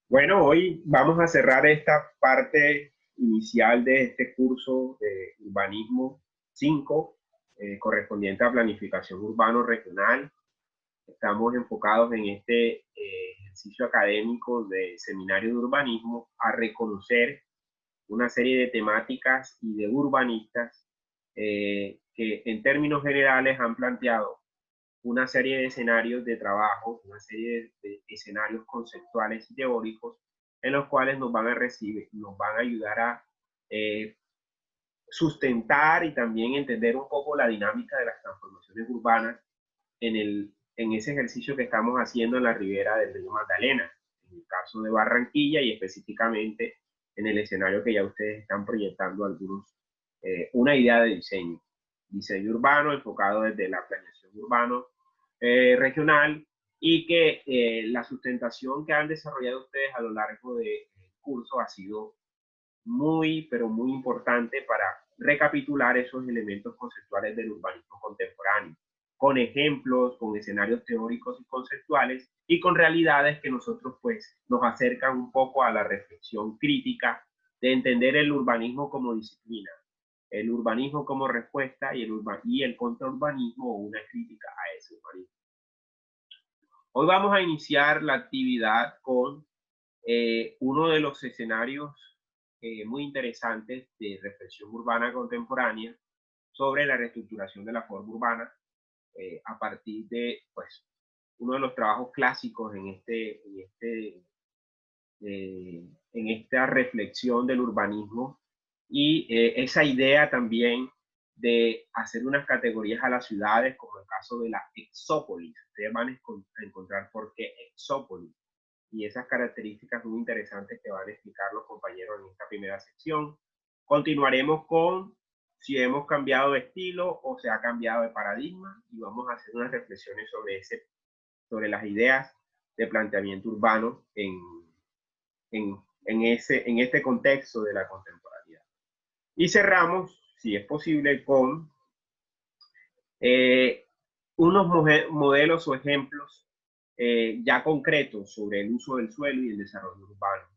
Bueno, hoy vamos a cerrar esta parte inicial de este curso de urbanismo 5, correspondiente a planificación urbano regional. Estamos enfocados en este ejercicio académico de seminario de urbanismo a reconocer una serie de temáticas y de urbanistas que en términos generales han planteado una serie de escenarios de trabajo, una serie de escenarios conceptuales y teóricos en los cuales nos van a recibir, nos van a ayudar a eh, sustentar y también entender un poco la dinámica de las transformaciones urbanas en ese ejercicio que estamos haciendo en la ribera del río Magdalena, en el caso de Barranquilla y específicamente en el escenario que ya ustedes están proyectando algunos, una idea de diseño urbano enfocado desde la planeación urbano regional y que la sustentación que han desarrollado ustedes a lo largo del curso ha sido muy, pero muy importante para recapitular esos elementos conceptuales del urbanismo contemporáneo, con ejemplos, con escenarios teóricos y conceptuales y con realidades que nosotros pues nos acercan un poco a la reflexión crítica de entender el urbanismo como disciplina, el urbanismo como respuesta y el contraurbanismo o una crítica a ese urbanismo. Hoy vamos a iniciar la actividad con uno de los escenarios muy interesantes de reflexión urbana contemporánea sobre la reestructuración de la forma urbana a partir de pues, uno de los trabajos clásicos en esta reflexión del urbanismo y esa idea también de hacer unas categorías a las ciudades, como el caso de la exópolis. Ustedes van a encontrar por qué exópolis y esas características muy interesantes que van a explicar los compañeros en esta primera sección. Continuaremos con si hemos cambiado de estilo o se ha cambiado de paradigma y vamos a hacer unas reflexiones sobre las ideas de planteamiento urbano en este contexto de la contemporaneidad. Y cerramos, si es posible, con unos modelos o ejemplos ya concretos sobre el uso del suelo y el desarrollo urbano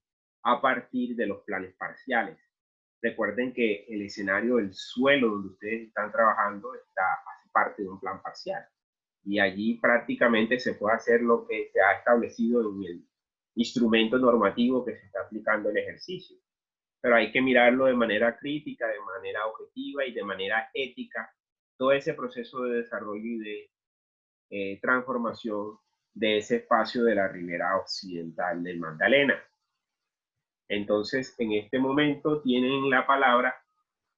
a partir de los planes parciales. Recuerden que el escenario del suelo donde ustedes están trabajando hace parte de un plan parcial y allí prácticamente se puede hacer lo que se ha establecido en el instrumento normativo que se está aplicando el ejercicio. Pero hay que mirarlo de manera crítica, de manera objetiva y de manera ética, todo ese proceso de desarrollo y de transformación de ese espacio de la ribera occidental del Magdalena. Entonces, en este momento tienen la palabra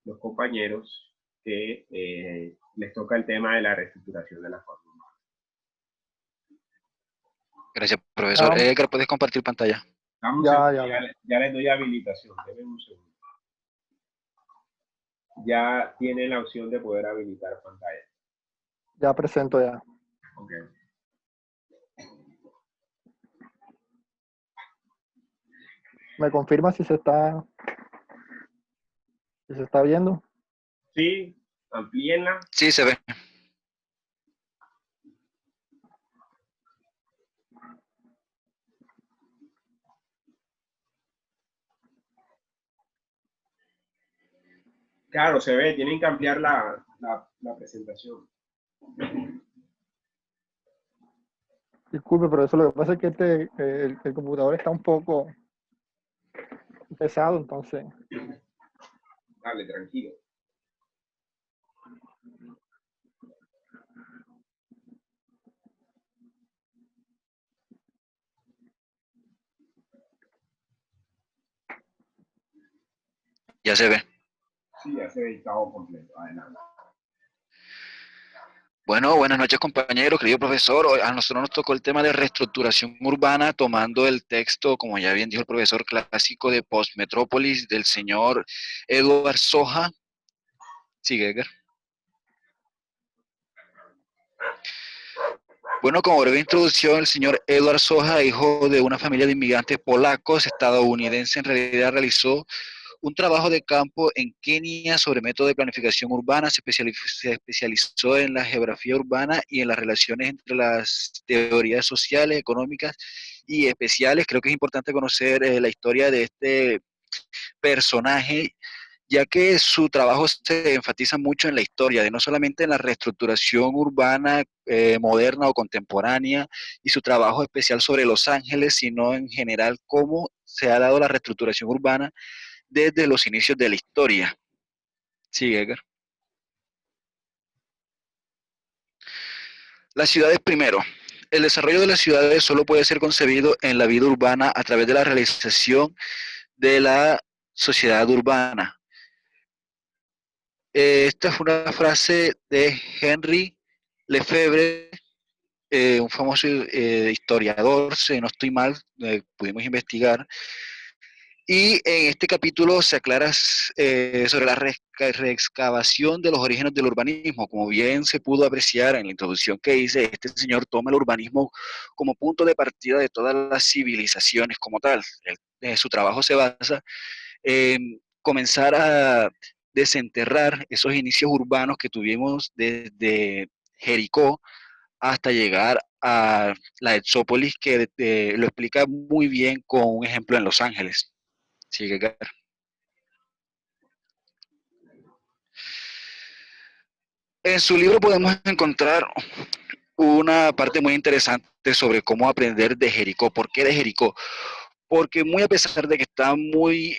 los compañeros que les toca el tema de la reestructuración de la forma. Gracias, profesor. Edgar, ¿puedes compartir pantalla? Ya les doy habilitación. Denme un segundo. Ya tienen la opción de poder habilitar pantalla. Ya presento ya. Okay. ¿Me confirma si se está viendo? Sí, amplíenla. Sí, se ve. Claro, se ve, tienen que ampliar la presentación. Disculpe, pero eso lo que pasa es que el computador está un poco pesado, entonces. Dale, tranquilo. Ya se ve. Sí, ya se ve editado completo. Adelante. Bueno, buenas noches, compañero, querido profesor. A nosotros nos tocó el tema de reestructuración urbana, tomando el texto, como ya bien dijo el profesor, clásico de Postmetrópolis del señor Eduard Soja. Sigue, Edgar. Bueno, como breve introducción, el señor Eduard Soja, hijo de una familia de inmigrantes polacos, estadounidense, en realidad realizó un trabajo de campo en Kenia sobre método de planificación urbana. Se especializó en la geografía urbana y en las relaciones entre las teorías sociales, económicas y especiales. Creo que es importante conocer la historia de este personaje, ya que su trabajo se enfatiza mucho en la historia, de no solamente en la reestructuración urbana moderna o contemporánea y su trabajo especial sobre Los Ángeles, sino en general cómo se ha dado la reestructuración urbana desde los inicios de la historia. Sí, Edgar. Las ciudades primero. El desarrollo de las ciudades solo puede ser concebido en la vida urbana a través de la realización de la sociedad urbana. Esta es una frase de Henry Lefebvre, un famoso historiador, si no estoy mal, pudimos investigar. Y en este capítulo se aclara sobre la reexcavación de los orígenes del urbanismo. Como bien se pudo apreciar en la introducción que hice, este señor toma el urbanismo como punto de partida de todas las civilizaciones como tal. Su trabajo se basa en comenzar a desenterrar esos inicios urbanos que tuvimos desde Jericó hasta llegar a la Exópolis, que lo explica muy bien con un ejemplo en Los Ángeles. Sigue, Gar. En su libro podemos encontrar una parte muy interesante sobre cómo aprender de Jericó. ¿Por qué de Jericó? Porque muy a pesar de que está muy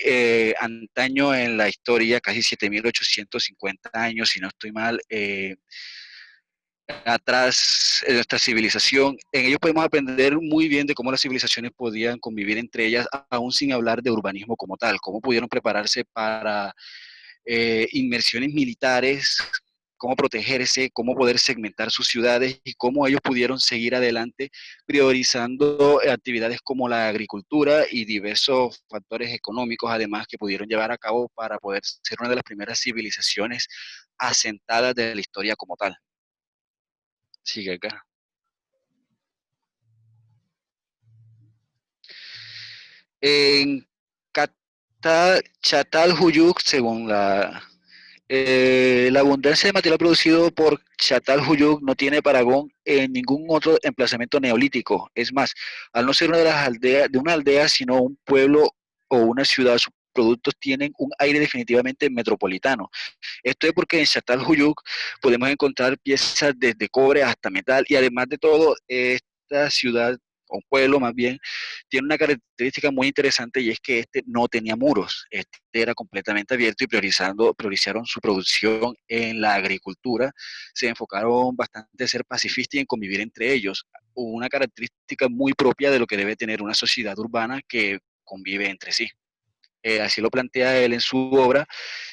antaño en la historia, casi 7.850 años, si no estoy mal, atrás de nuestra civilización, en ellos podemos aprender muy bien de cómo las civilizaciones podían convivir entre ellas, aún sin hablar de urbanismo como tal, cómo pudieron prepararse para inmersiones militares, cómo protegerse, cómo poder segmentar sus ciudades y cómo ellos pudieron seguir adelante priorizando actividades como la agricultura y diversos factores económicos, además, que pudieron llevar a cabo para poder ser una de las primeras civilizaciones asentadas de la historia como tal. Sigue acá. En Çatalhöyük, según la abundancia de material producido por Çatalhöyük no tiene parangón en ningún otro emplazamiento neolítico. Es más, al no ser una de las aldeas, de una aldea, sino un pueblo o una ciudad, sus productos tienen un aire definitivamente metropolitano. Esto es porque en Çatalhöyük podemos encontrar piezas desde cobre hasta metal y además de todo, esta ciudad o pueblo más bien, tiene una característica muy interesante y es que este no tenía muros, este era completamente abierto y priorizaron su producción en la agricultura, se enfocaron bastante en ser pacifistas y en convivir entre ellos, una característica muy propia de lo que debe tener una sociedad urbana que convive entre sí. Así lo plantea él en su obra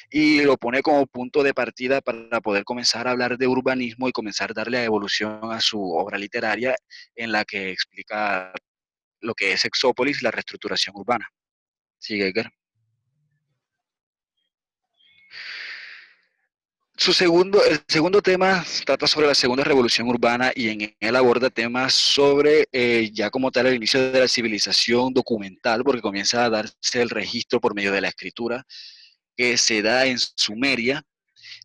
y lo pone como punto de partida para poder comenzar a hablar de urbanismo y comenzar a darle evolución a su obra literaria en la que explica lo que es Exópolis, la reestructuración urbana. Sigue, Edgar. El segundo tema trata sobre la segunda revolución urbana y en él aborda temas sobre ya como tal el inicio de la civilización documental, porque comienza a darse el registro por medio de la escritura que se da en Sumeria,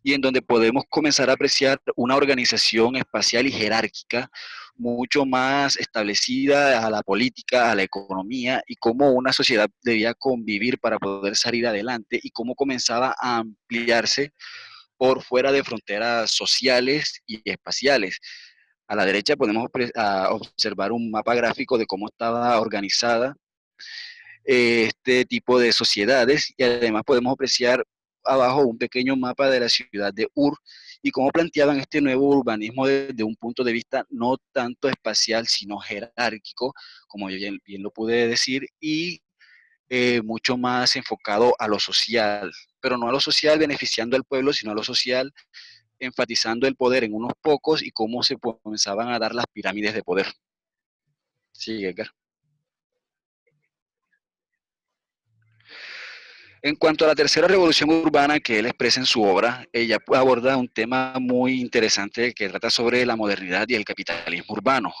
y en donde podemos comenzar a apreciar una organización espacial y jerárquica mucho más establecida a la política, a la economía y cómo una sociedad debía convivir para poder salir adelante y cómo comenzaba a ampliarse por fuera de fronteras sociales y espaciales. A la derecha podemos observar un mapa gráfico de cómo estaba organizada este tipo de sociedades y además podemos apreciar abajo un pequeño mapa de la ciudad de Ur y cómo planteaban este nuevo urbanismo desde un punto de vista no tanto espacial sino jerárquico, como yo bien lo pude decir, y mucho más enfocado a lo social, pero no a lo social beneficiando al pueblo, sino a lo social enfatizando el poder en unos pocos y cómo se comenzaban a dar las pirámides de poder. Sí, Edgar. En cuanto a la tercera revolución urbana que él expresa en su obra, ella aborda un tema muy interesante que trata sobre la modernidad y el capitalismo urbano,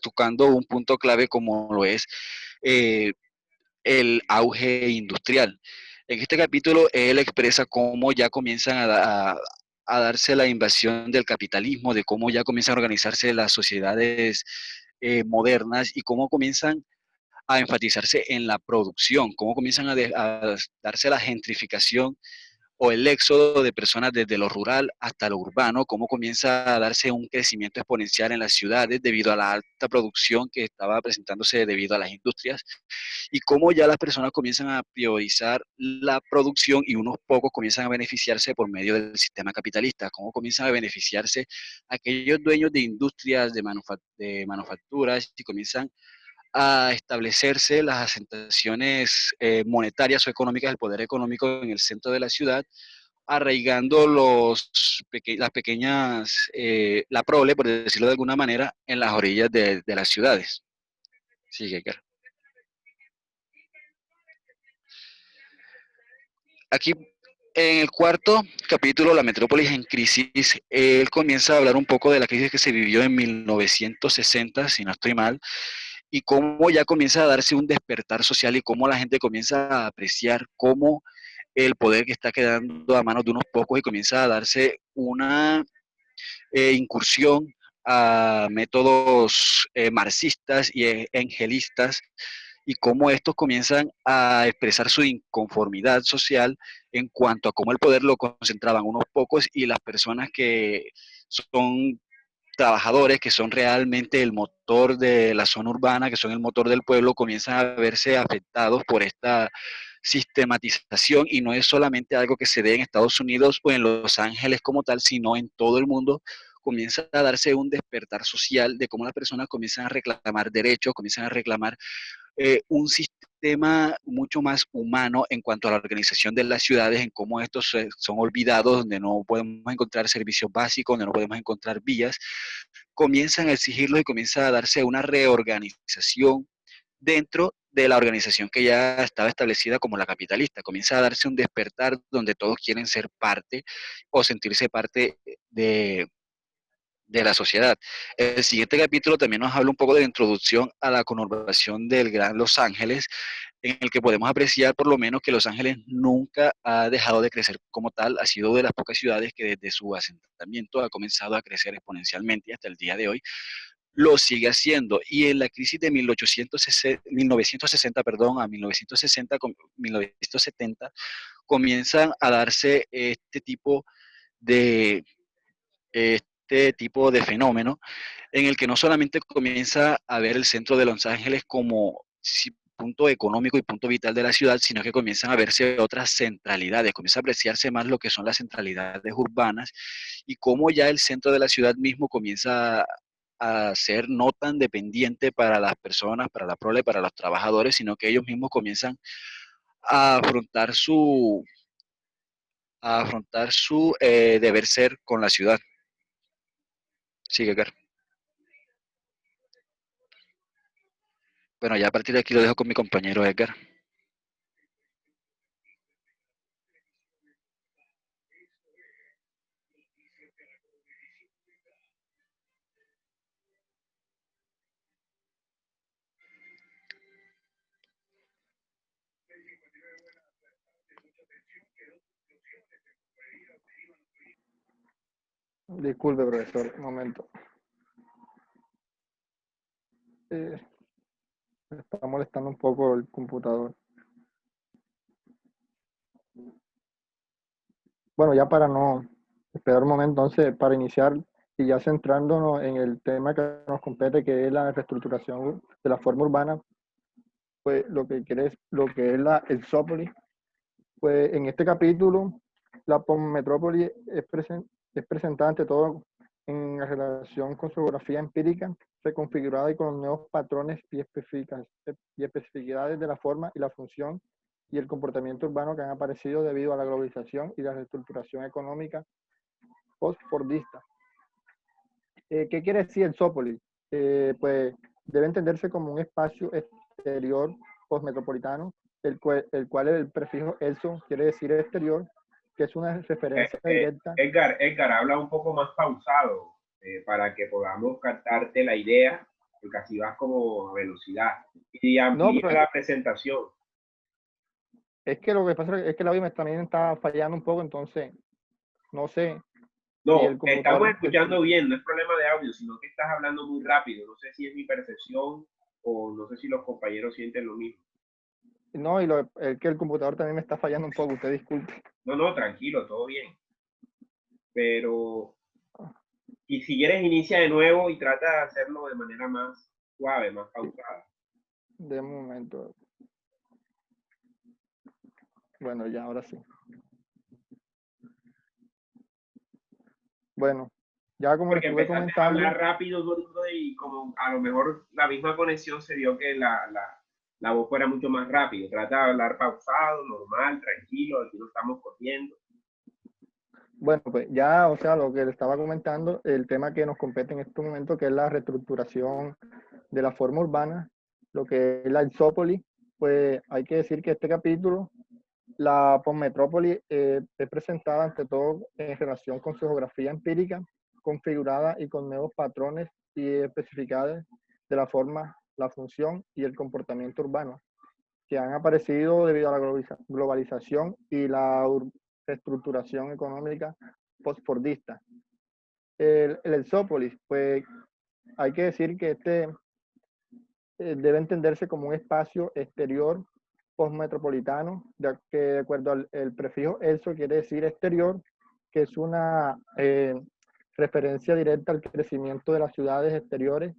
tocando un punto clave como lo es eh, el auge industrial. En este capítulo él expresa cómo ya comienzan a darse la invasión del capitalismo, de cómo ya comienzan a organizarse las sociedades modernas y cómo comienzan a enfatizarse en la producción, cómo comienzan a darse la gentrificación o el éxodo de personas desde lo rural hasta lo urbano, cómo comienza a darse un crecimiento exponencial en las ciudades debido a la alta producción que estaba presentándose debido a las industrias, y cómo ya las personas comienzan a priorizar la producción y unos pocos comienzan a beneficiarse por medio del sistema capitalista, cómo comienzan a beneficiarse aquellos dueños de industrias, de manufacturas, y comienzan a establecerse las asentaciones monetarias o económicas, el poder económico en el centro de la ciudad, arraigando las pequeñas, la prole, por decirlo de alguna manera, en las orillas de las ciudades. Sí, Keker. Aquí, en el cuarto capítulo, La Metrópolis en Crisis, él comienza a hablar un poco de la crisis que se vivió en 1960, si no estoy mal, y cómo ya comienza a darse un despertar social y cómo la gente comienza a apreciar cómo el poder que está quedando a manos de unos pocos y comienza a darse una incursión a métodos marxistas y angelistas, y cómo estos comienzan a expresar su inconformidad social en cuanto a cómo el poder lo concentraban unos pocos y las personas que son trabajadores, que son realmente el motor de la zona urbana, que son el motor del pueblo, comienzan a verse afectados por esta sistematización, y no es solamente algo que se dé en Estados Unidos o en Los Ángeles como tal, sino en todo el mundo. Comienza a darse un despertar social de cómo las personas comienzan a reclamar derechos, comienzan a reclamar un sistema mucho más humano en cuanto a la organización de las ciudades, en cómo estos son olvidados, donde no podemos encontrar servicios básicos, donde no podemos encontrar vías, comienzan a exigirlos y comienza a darse una reorganización dentro de la organización que ya estaba establecida como la capitalista. Comienza a darse un despertar donde todos quieren ser parte o sentirse parte de la sociedad. El siguiente capítulo también nos habla un poco de la introducción a la conurbación del Gran Los Ángeles, en el que podemos apreciar por lo menos que Los Ángeles nunca ha dejado de crecer como tal, ha sido de las pocas ciudades que desde su asentamiento ha comenzado a crecer exponencialmente y hasta el día de hoy lo sigue haciendo. Y en la crisis de 1960 perdón, a 1960, 1970, comienzan a darse de este tipo de fenómeno en el que no solamente comienza a ver el centro de Los Ángeles como punto económico y punto vital de la ciudad, sino que comienzan a verse otras centralidades, comienza a apreciarse más lo que son las centralidades urbanas y cómo ya el centro de la ciudad mismo comienza a ser no tan dependiente para las personas, para la prole, para los trabajadores, sino que ellos mismos comienzan a afrontar su deber ser con la ciudad. Sigue, Edgar. Bueno, ya a partir de aquí lo dejo con mi compañero Edgar. Disculpe, profesor, un momento. Me está molestando un poco el computador. Bueno, ya para no esperar un momento, entonces, para iniciar y ya centrándonos en el tema que nos compete, que es la reestructuración de la forma urbana, pues lo que es el Zópolis, pues en este capítulo, la metrópoli es presentada ante todo en la relación con su geografía empírica, reconfigurada y con los nuevos patrones y especificidades de la forma y la función y el comportamiento urbano que han aparecido debido a la globalización y la reestructuración económica post-fordista. ¿Qué quiere decir el Zópolis? Pues debe entenderse como un espacio exterior postmetropolitano, el cual el prefijo elso quiere decir exterior, que es una referencia directa. Edgar, habla un poco más pausado para que podamos captarte la idea, porque así vas como a velocidad. Y amplía la presentación. Es que lo que pasa es que el audio también está fallando un poco, entonces, no sé. y No, el estamos computador, escuchando bien, no es problema de audio, sino que estás hablando muy rápido. No sé si es mi percepción o no sé si los compañeros sienten lo mismo. no, y que el computador también me está fallando un poco, usted disculpe. No, no, tranquilo, todo bien. Pero, y si quieres, inicia de nuevo y trata de hacerlo de manera más suave, más pausada. De un momento. Bueno, ya, ahora sí. Bueno, ya como les Porque estuve empezaste a comentando, hablar rápido, Doringo, y como a lo mejor la misma conexión se dio que la voz fuera mucho más rápido. Trata de hablar pausado, normal, tranquilo, aquí no estamos corriendo. bueno, pues ya, o sea, lo que le estaba comentando, el tema que nos compete en este momento, que es la reestructuración de la forma urbana, lo que es la exópolis, pues hay que decir que este capítulo, la posmetrópoli, es presentada ante todo en relación con su geografía empírica, configurada y con nuevos patrones y especificados de la forma, la función y el comportamiento urbano, que han aparecido debido a la globalización y la reestructuración económica postfordista. El Exópolis, pues hay que decir que este debe entenderse como un espacio exterior postmetropolitano, que de acuerdo al el prefijo exo quiere decir exterior, que es una referencia directa al crecimiento de las ciudades exteriores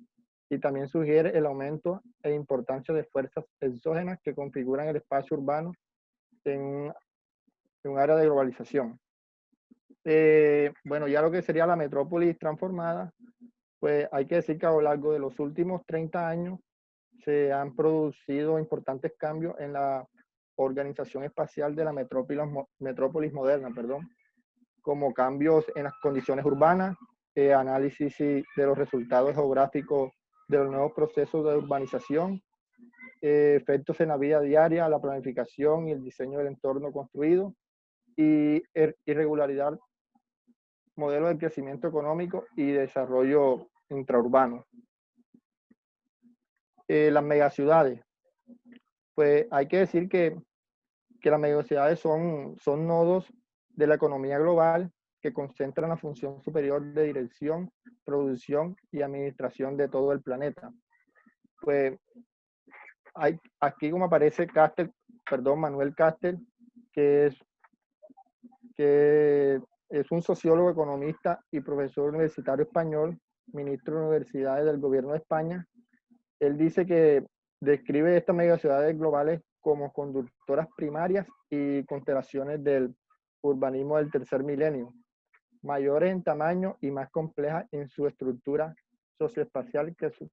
y también sugiere el aumento e importancia de fuerzas exógenas que configuran el espacio urbano en un área de globalización. Bueno, ya lo que sería la metrópolis transformada, pues hay que decir que a lo largo de los últimos 30 años se han producido importantes cambios en la organización espacial de la metrópolis moderna, perdón, como cambios en las condiciones urbanas, análisis de los resultados geográficos de los nuevos procesos de urbanización, efectos en la vida diaria, la planificación y el diseño del entorno construido, y irregularidad, modelo de crecimiento económico y desarrollo intraurbano. Las megaciudades, pues hay que decir que las megaciudades son nodos de la economía global que concentran la función superior de dirección, producción y administración de todo el planeta. Pues hay, aquí como aparece Manuel Castel, que es un sociólogo, economista y profesor universitario español, ministro de universidades del gobierno de España. Él dice que describe estas megaciudades globales como conductoras primarias y constelaciones del urbanismo del tercer milenio, mayores en tamaño y más complejas en su estructura socioespacial que su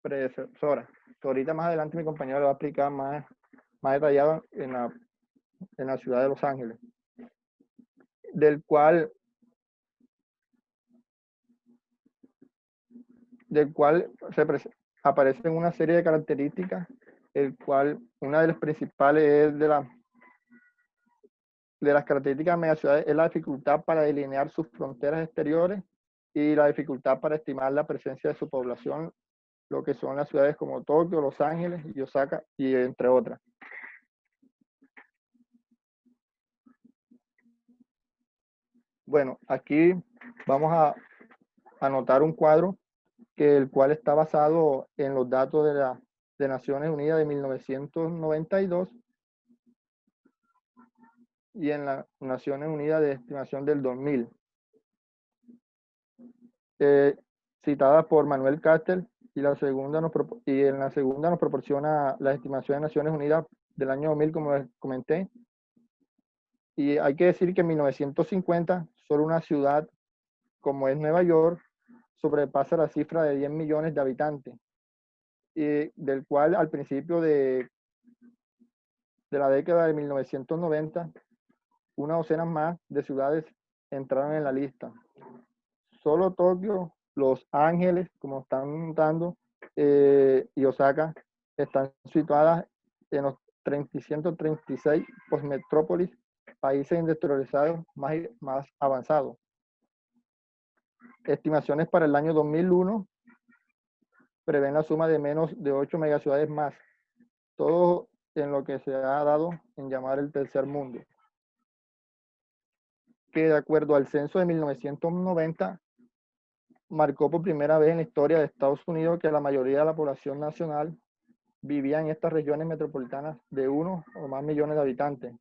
predecesora. Ahorita más adelante mi compañero lo va a explicar más detallado en la ciudad de Los Ángeles, del cual aparecen una serie de características, el cual una de las principales es de las características de megaciudades es la dificultad para delinear sus fronteras exteriores y la dificultad para estimar la presencia de su población, lo que son las ciudades como Tokio, Los Ángeles y Osaka, y entre otras. Bueno, aquí vamos a anotar un cuadro el cual está basado en los datos de Naciones Unidas de 1992 y en las Naciones Unidas de Estimación del 2000, citada por Manuel Castel, y en la segunda nos proporciona la estimación de Naciones Unidas del año 2000, como les comenté. Y hay que decir que en 1950, solo una ciudad como es Nueva York sobrepasa la cifra de 10 millones de habitantes, y del cual al principio de la década de 1990, una docena más de ciudades entraron en la lista. Solo Tokio, Los Ángeles, como están notando, y Osaka están situadas en los 336 postmetrópolis, países industrializados más avanzados. Estimaciones para el año 2001 prevén la suma de menos de 8 megaciudades más, todo en lo que se ha dado en llamar el tercer mundo. que de acuerdo al censo de 1990, marcó por primera vez en la historia de Estados Unidos que la mayoría de la población nacional vivía en estas regiones metropolitanas de 1 o más millones de habitantes.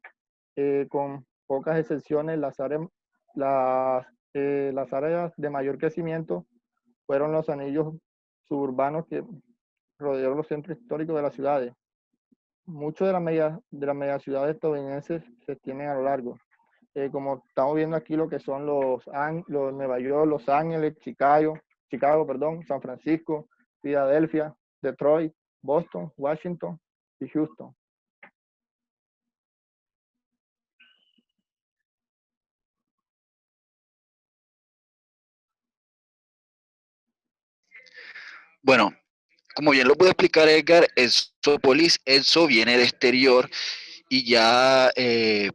Con pocas excepciones, las áreas de mayor crecimiento fueron los anillos suburbanos que rodearon los centros históricos de las ciudades. Muchas de las megaciudades estadounidenses se extienden a lo largo. Como estamos viendo aquí lo que son los Nueva York, Los Ángeles, Chicago, San Francisco, Filadelfia, Detroit, Boston, Washington y Houston. Bueno, como bien lo puede explicar Edgar, Exópolis, exo viene de exterior y ya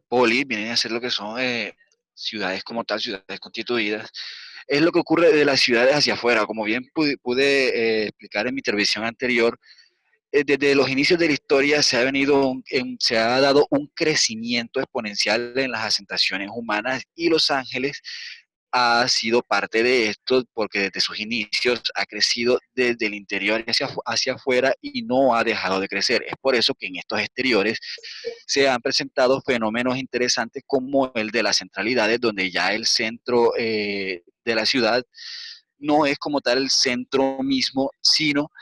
polis vienen a ser lo que son ciudades como tal, ciudades constituidas. Es lo que ocurre de las ciudades hacia afuera, como bien pude explicar en mi intervención anterior. Desde los inicios de la historia se ha dado un crecimiento exponencial en las asentaciones humanas y Los Ángeles ha sido parte de esto porque desde sus inicios ha crecido desde el interior hacia afuera y no ha dejado de crecer. Es por eso que en estos exteriores se han presentado fenómenos interesantes como el de las centralidades, donde ya el centro de la ciudad no es como tal el centro mismo, sino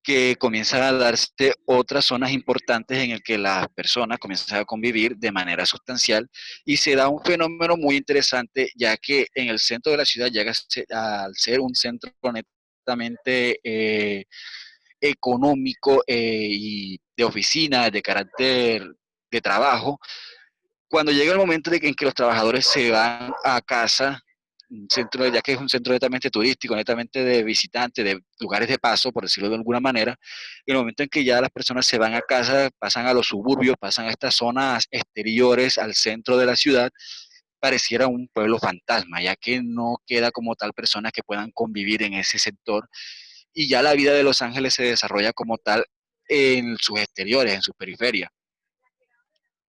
que comienzan a darse otras zonas importantes en el que las personas comienzan a convivir de manera sustancial y se da un fenómeno muy interesante, ya que en el centro de la ciudad llega al ser un centro netamente económico y de oficina, de carácter de trabajo. Cuando llega el momento en que los trabajadores se van a casa, un centro, ya que es un centro netamente turístico, netamente de visitantes, de lugares de paso, por decirlo de alguna manera, en el momento en que ya las personas se van a casa, pasan a los suburbios, pasan a estas zonas exteriores al centro de la ciudad, pareciera un pueblo fantasma, ya que no queda como tal personas que puedan convivir en ese sector y ya la vida de Los Ángeles se desarrolla como tal en sus exteriores, en sus periferias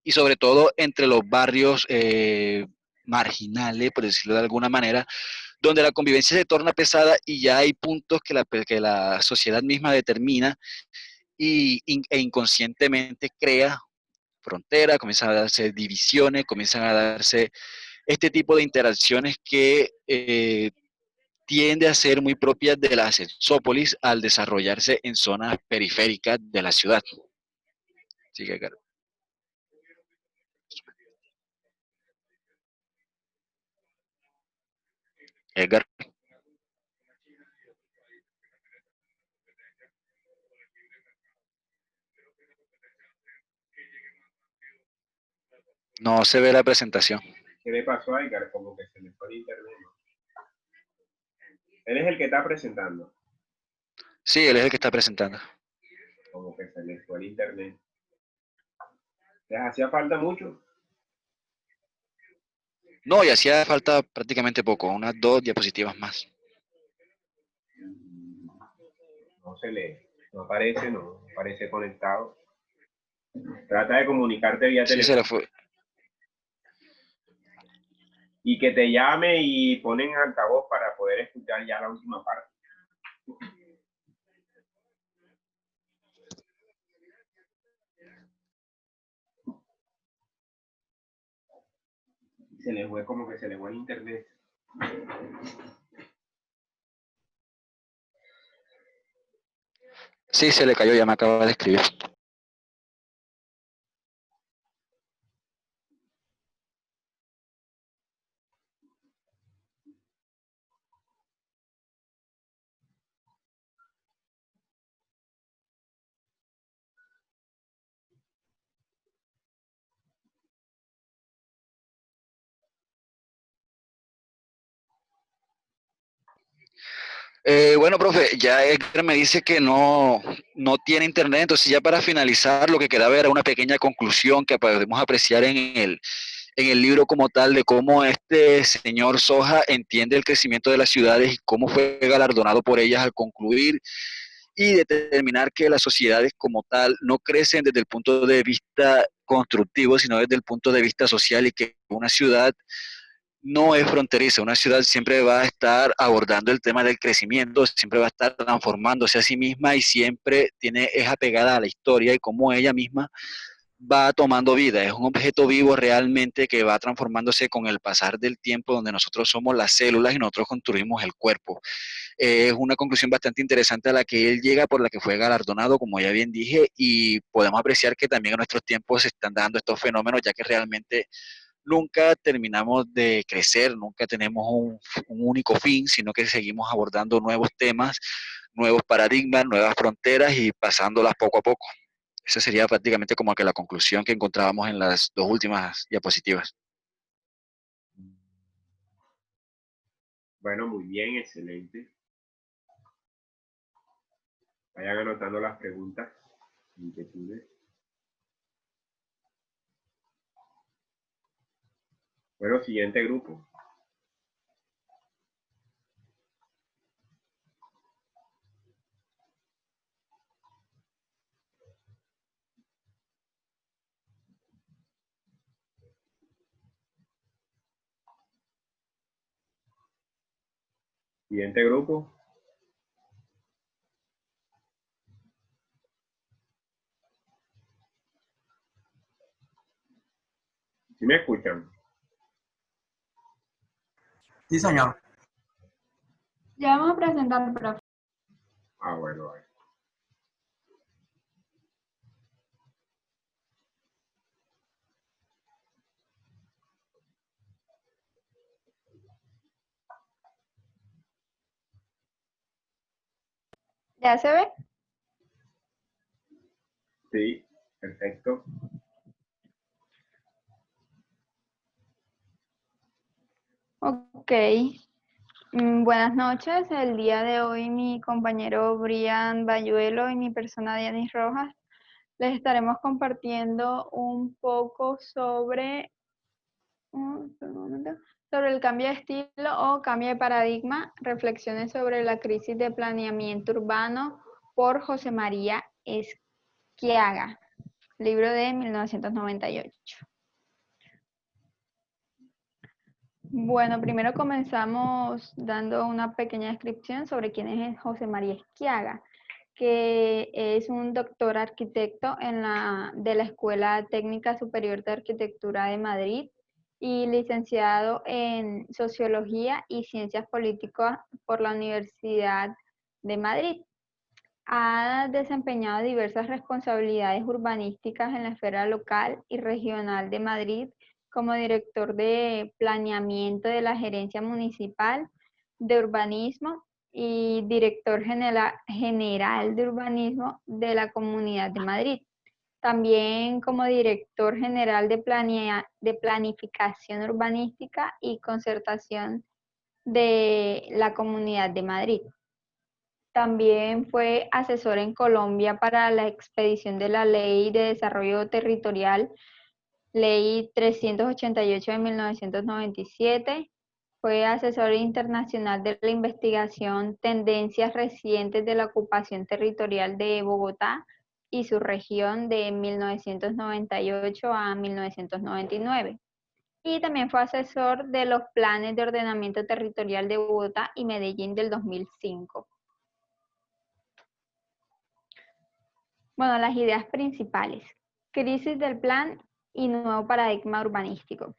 y sobre todo entre los barrios marginales, por decirlo de alguna manera, donde la convivencia se torna pesada y ya hay puntos que la sociedad misma determina e inconscientemente crea fronteras, comienzan a darse divisiones, comienzan a darse este tipo de interacciones que tiende a ser muy propias de las exópolis al desarrollarse en zonas periféricas de la ciudad. Sigue, Carlos. Edgar. No se ve la presentación. ¿Qué le pasó a Edgar? Como que se le fue el internet, ¿no? Él es el que está presentando. Sí, él es el que está presentando. Como que se le fue el internet. ¿Les hacía falta mucho? No, y hacía falta prácticamente poco, unas 2 diapositivas más. No se le, no aparece conectado. Trata de comunicarte vía Sí, se teléfono. le fue. Y que te llame y ponen altavoz para poder escuchar ya la última parte. Se le fue como que se le fue el internet. Sí, se le cayó, ya me acaba de escribir. Bueno, profe, ya Edgar me dice que no tiene internet, entonces ya para finalizar lo que quedaba era una pequeña conclusión que podemos apreciar en el libro como tal de cómo este señor Soja entiende el crecimiento de las ciudades y cómo fue galardonado por ellas al concluir y determinar que las sociedades como tal no crecen desde el punto de vista constructivo, sino desde el punto de vista social y que una ciudad no es fronteriza. Una ciudad siempre va a estar abordando el tema del crecimiento, siempre va a estar transformándose a sí misma y siempre es apegada a la historia y cómo ella misma va tomando vida. Es un objeto vivo realmente que va transformándose con el pasar del tiempo, donde nosotros somos las células y nosotros construimos el cuerpo. Es una conclusión bastante interesante a la que él llega, por la que fue galardonado, como ya bien dije, y podemos apreciar que también en nuestros tiempos se están dando estos fenómenos, ya que realmente nunca terminamos de crecer, nunca tenemos un único fin, sino que seguimos abordando nuevos temas, nuevos paradigmas, nuevas fronteras y pasándolas poco a poco. Esa sería prácticamente como que la conclusión que encontrábamos en las dos últimas diapositivas. Bueno, muy bien, excelente. Vayan anotando las preguntas, inquietudes. Bueno, siguiente grupo. Siguiente grupo. ¿Sí me escuchan? Sí, señor. Ya vamos a presentar, profe. Ah, bueno, vale. ¿Ya se ve? Sí, perfecto. Ok. Buenas noches. El día de hoy mi compañero Brian Bayuelo y mi persona Dianis Rojas les estaremos compartiendo un poco sobre el cambio de estilo o cambio de paradigma, reflexiones sobre la crisis de planeamiento urbano por José María Esquiaga, libro de 1998. Bueno, primero comenzamos dando una pequeña descripción sobre quién es José María Esquiaga, que es un doctor arquitecto de la Escuela Técnica Superior de Arquitectura de Madrid y licenciado en Sociología y Ciencias Políticas por la Universidad de Madrid. Ha desempeñado diversas responsabilidades urbanísticas en la esfera local y regional de Madrid, como director de planeamiento de la Gerencia Municipal de Urbanismo y director general de urbanismo de la Comunidad de Madrid. También como director general de planificación urbanística y concertación de la Comunidad de Madrid. También fue asesor en Colombia para la expedición de la Ley de Desarrollo Territorial, Ley 388 de 1997. Fue asesor internacional de la investigación Tendencias recientes de la ocupación territorial de Bogotá y su región de 1998 a 1999. Y también fue asesor de los planes de ordenamiento territorial de Bogotá y Medellín del 2005. Bueno, las ideas principales. Crisis del plan y nuevo paradigma urbanístico.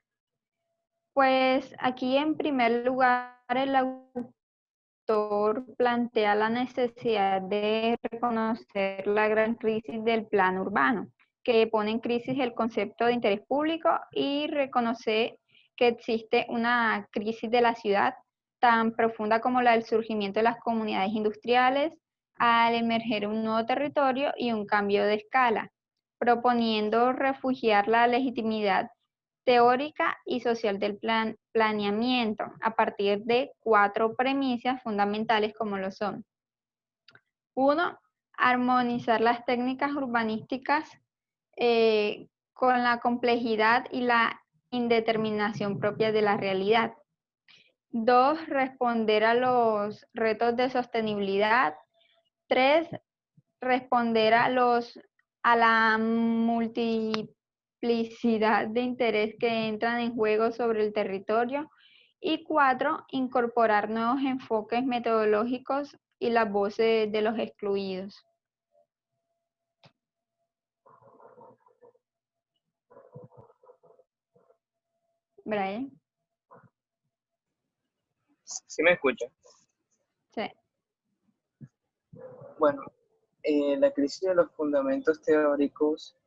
Pues aquí en primer lugar el autor plantea la necesidad de reconocer la gran crisis del plan urbano, que pone en crisis el concepto de interés público y reconoce que existe una crisis de la ciudad tan profunda como la del surgimiento de las comunidades industriales, al emerger un nuevo territorio y un cambio de escala, proponiendo refugiar la legitimidad teórica y social del planeamiento a partir de 4 premisas fundamentales como lo son. 1. Armonizar las técnicas urbanísticas con la complejidad y la indeterminación propia de la realidad. 2. Responder a los retos de sostenibilidad. 3. Responder a la multiplicidad de interés que entran en juego sobre el territorio. Y 4, incorporar nuevos enfoques metodológicos y las voces de los excluidos. Brian. ¿Sí me escucha? Sí. Bueno, la crisis de los fundamentos teóricos,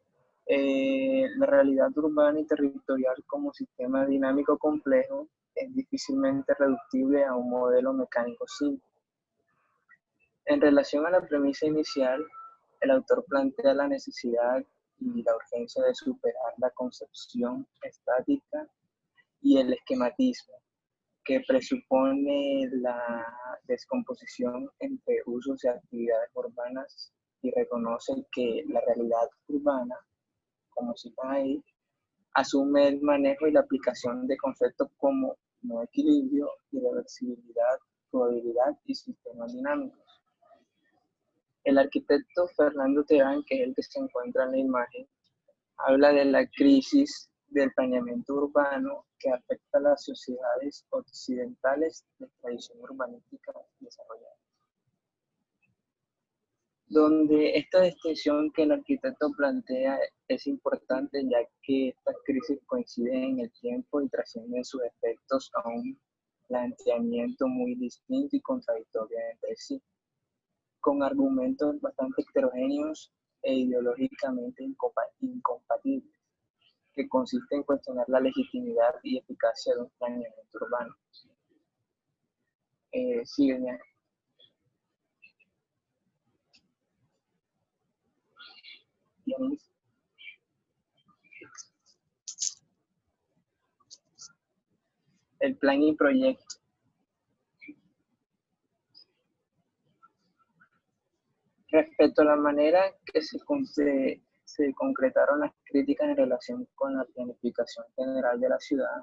la realidad urbana y territorial como sistema dinámico complejo es difícilmente reductible a un modelo mecánico simple. En relación a la premisa inicial, el autor plantea la necesidad y la urgencia de superar la concepción estática y el esquematismo, que presupone la descomposición entre usos y actividades urbanas, y reconoce que la realidad urbana, como citan ahí, asume el manejo y la aplicación de conceptos como no equilibrio, irreversibilidad, probabilidad y sistemas dinámicos. El arquitecto Fernando Terán, que es el que se encuentra en la imagen, habla de la crisis del planeamiento urbano que afecta a las sociedades occidentales de tradición urbanística desarrollada. Donde esta distinción que el arquitecto plantea es importante, ya que estas crisis coinciden en el tiempo y trascienden sus efectos a un planteamiento muy distinto y contradictorio entre sí, con argumentos bastante heterogéneos e ideológicamente incompatibles, que consiste en cuestionar la legitimidad y eficacia de un planeamiento urbano. Sigue. El plan y proyecto. Respecto a la manera que se concretaron las críticas en relación con la planificación general de la ciudad,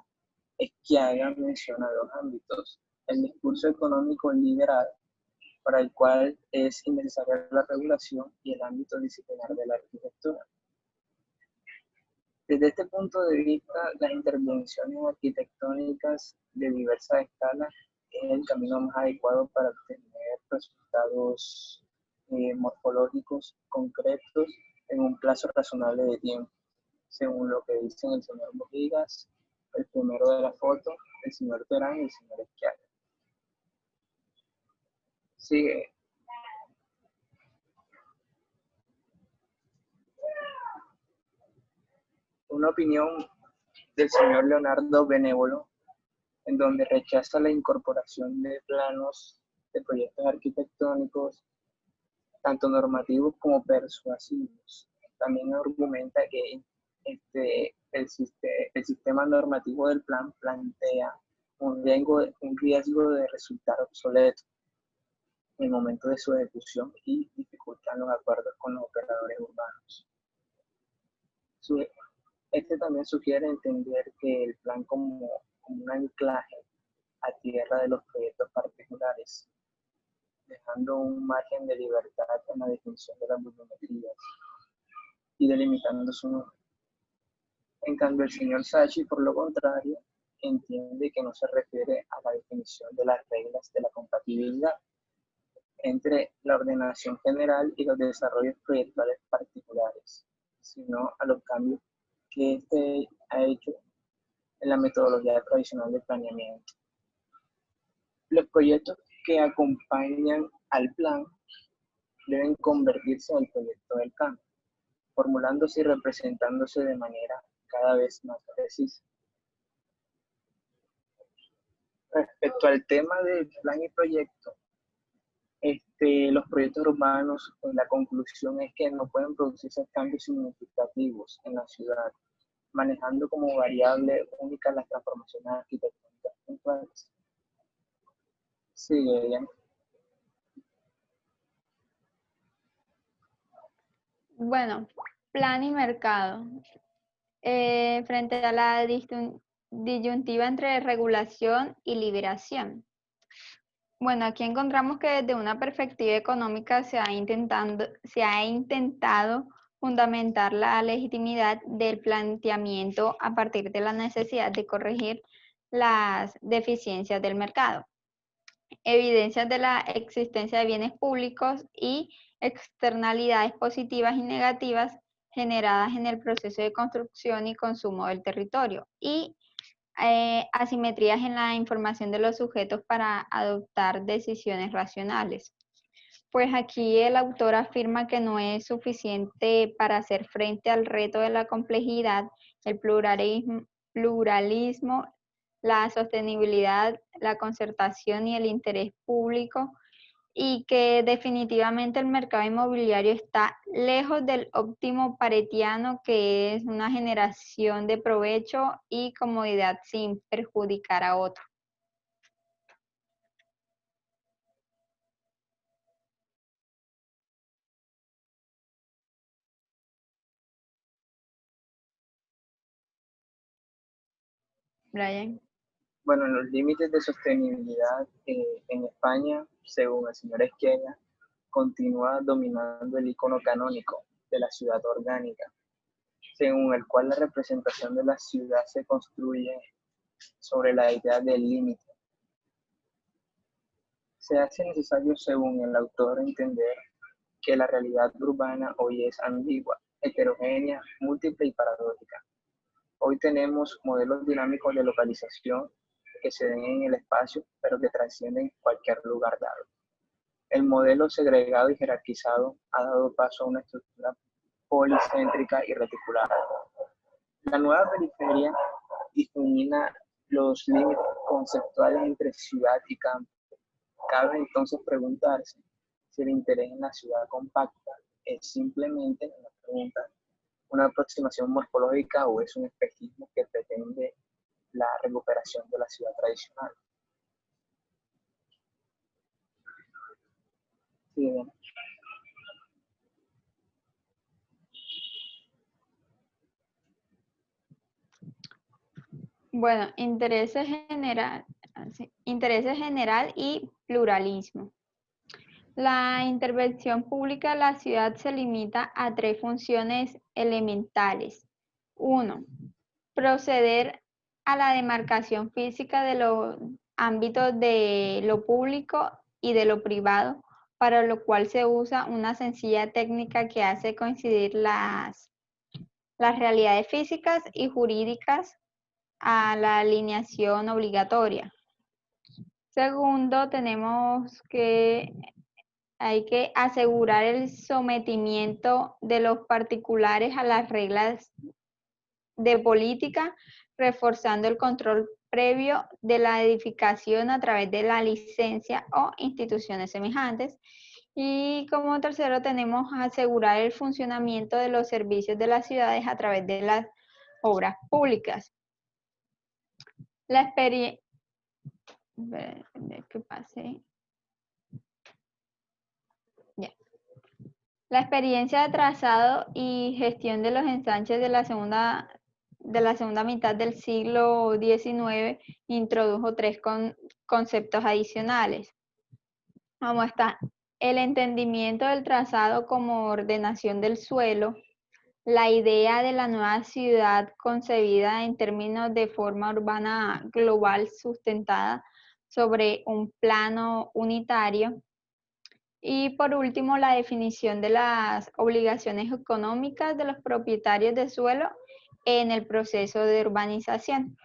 Sciaglia menciona dos ámbitos: el discurso económico liberal, para el cual es innecesaria la regulación, y el ámbito disciplinar de la arquitectura. Desde este punto de vista, las intervenciones arquitectónicas de diversas escalas es el camino más adecuado para obtener resultados morfológicos concretos en un plazo razonable de tiempo, según lo que dicen el señor Bohigas, el primero de la foto, el señor Terán y el señor Sciaglia. Sigue. Una opinión del señor Leonardo Benévolo, en donde rechaza la incorporación de planos de proyectos arquitectónicos, tanto normativos como persuasivos. También argumenta que el sistema normativo del plan plantea un riesgo de resultar obsoleto en el momento de su ejecución y dificultan los acuerdos con los operadores urbanos. Este también sugiere entender que el plan como un anclaje a tierra de los proyectos particulares, dejando un margen de libertad en la definición de las volumetrías y delimitando su número. En cambio, el señor Sacchi, por lo contrario, entiende que no se refiere a la definición de las reglas de la compatibilidad entre la ordenación general y los desarrollos proyectuales particulares, sino a los cambios que éste ha hecho en la metodología tradicional de planeamiento. Los proyectos que acompañan al plan deben convertirse en el proyecto del cambio, formulándose y representándose de manera cada vez más precisa. Respecto al tema del plan y proyecto, los proyectos urbanos, la conclusión es que no pueden producirse cambios significativos en la ciudad, manejando como variable única las transformaciones arquitectónicas puntuales. Sigue bien. Bueno, plan y mercado. Frente a la disyuntiva entre regulación y liberación. Bueno, aquí encontramos que desde una perspectiva económica se ha intentado fundamentar la legitimidad del planteamiento a partir de la necesidad de corregir las deficiencias del mercado, evidencias de la existencia de bienes públicos y externalidades positivas y negativas generadas en el proceso de construcción y consumo del territorio, y asimetrías en la información de los sujetos para adoptar decisiones racionales. Pues aquí el autor afirma que no es suficiente para hacer frente al reto de la complejidad, el pluralismo, la sostenibilidad, la concertación y el interés público, y que definitivamente el mercado inmobiliario está lejos del óptimo paretiano, que es una generación de provecho y comodidad sin perjudicar a otro. Brian. Bueno, los límites de sostenibilidad en España, según el señor Esquella, continúa dominando el icono canónico de la ciudad orgánica, según el cual la representación de la ciudad se construye sobre la idea del límite. Se hace necesario, según el autor, entender que la realidad urbana hoy es ambigua, heterogénea, múltiple y paradójica. Hoy tenemos modelos dinámicos de localización que se den en el espacio, pero que trascienden cualquier lugar dado. El modelo segregado y jerarquizado ha dado paso a una estructura policéntrica y reticulada. La nueva periferia difumina los límites conceptuales entre ciudad y campo. Cabe entonces preguntarse si el interés en la ciudad compacta es simplemente una aproximación morfológica o es un espejismo que pretende la recuperación de la ciudad tradicional. Sí, bien. Bueno, interés general y pluralismo. La intervención pública de la ciudad se limita a 3 funciones elementales. 1. Proceder a la demarcación física de los ámbitos de lo público y de lo privado, para lo cual se usa una sencilla técnica que hace coincidir las realidades físicas y jurídicas a la alineación obligatoria. Segundo, hay que asegurar el sometimiento de los particulares a las reglas de política, reforzando el control previo de la edificación a través de la licencia o instituciones semejantes. Y como tercero tenemos asegurar el funcionamiento de los servicios de las ciudades a través de las obras públicas. La experiencia... que pase. Ya. La experiencia de trazado y gestión de los ensanches de la segunda mitad del siglo XIX introdujo 3 conceptos adicionales, como está el entendimiento del trazado como ordenación del suelo, la idea de la nueva ciudad concebida en términos de forma urbana global sustentada sobre un plano unitario, y por último la definición de las obligaciones económicas de los propietarios de suelo en el proceso de urbanización.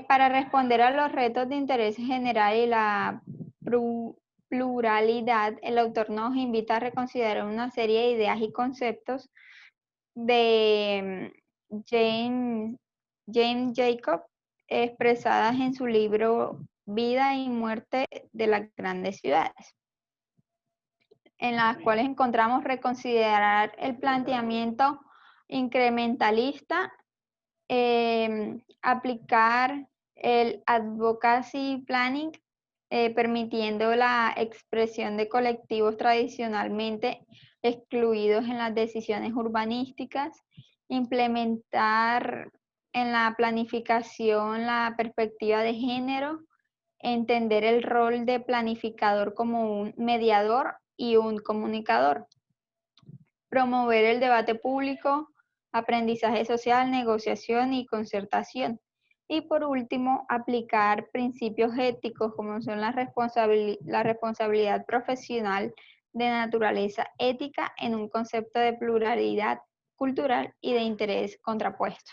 Para responder a los retos de interés general y la pluralidad, el autor nos invita a reconsiderar una serie de ideas y conceptos de James Jacob, expresadas en su libro Vida y Muerte de las Grandes Ciudades, en las cuales encontramos reconsiderar el planteamiento incrementalista, aplicar el advocacy planning, permitiendo la expresión de colectivos tradicionalmente excluidos en las decisiones urbanísticas, implementar en la planificación la perspectiva de género, entender el rol de planificador como un mediador y un comunicador, promover el debate público, aprendizaje social, negociación y concertación. Y por último, aplicar principios éticos como son la responsabilidad profesional de naturaleza ética en un concepto de pluralidad cultural y de interés contrapuesto.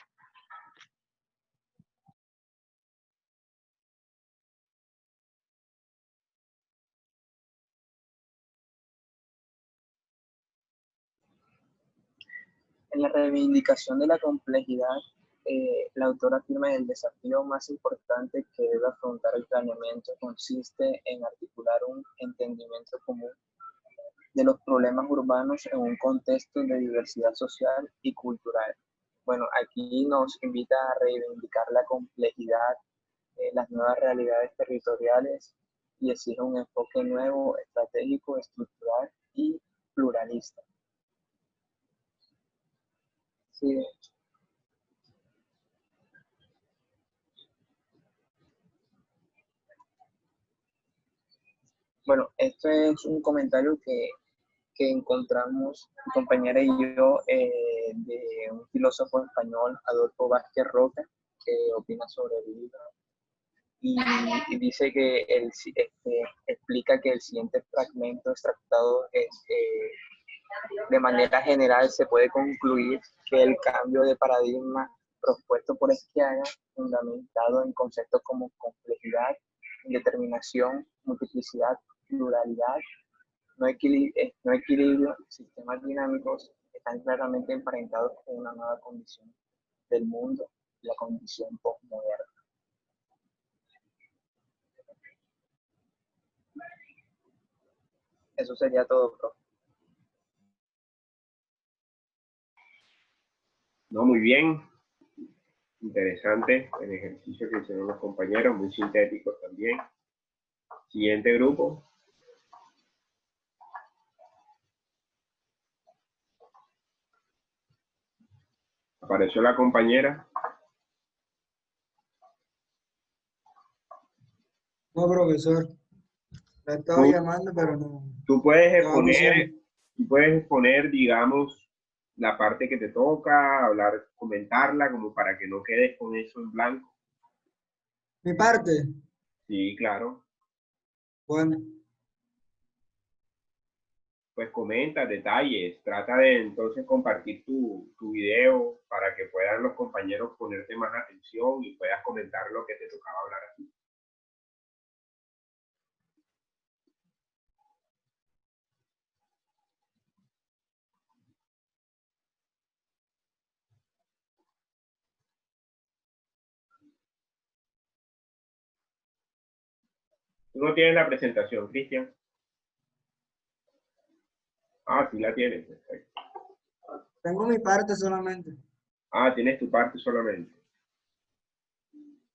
En la reivindicación de la complejidad, la autora afirma que el desafío más importante que debe afrontar el planeamiento consiste en articular un entendimiento común de los problemas urbanos en un contexto de diversidad social y cultural. Bueno, aquí nos invita a reivindicar la complejidad, las nuevas realidades territoriales y exige un enfoque nuevo, estratégico, estructural y pluralista. Sí. Bueno, esto es un comentario que encontramos mi compañera y yo de un filósofo español, Adolfo Vázquez Roca, que opina sobre el libro. Y dice que explica que el siguiente fragmento extractado es, de manera general se puede concluir que el cambio de paradigma propuesto por Sciagga, fundamentado en conceptos como complejidad, indeterminación, multiplicidad, pluralidad, no equilibrio, sistemas dinámicos, están claramente emparentados con una nueva condición del mundo, la condición postmoderna. Eso sería todo, profe. No, muy bien. Interesante el ejercicio que hicieron los compañeros, muy sintético también. Siguiente grupo. Apareció la compañera. No, profesor. La estaba llamando, pero no. Tú puedes exponer, digamos, la parte que te toca, hablar, comentarla, como para que no quedes con eso en blanco. ¿Mi parte? Sí, claro. Bueno. Pues comenta detalles, trata de entonces compartir tu video para que puedan los compañeros ponerte más atención y puedas comentar lo que te tocaba hablar aquí. Tú no tienes la presentación, Cristian. Ah, sí la tienes, perfecto. Tengo mi parte solamente. Ah, tienes tu parte solamente.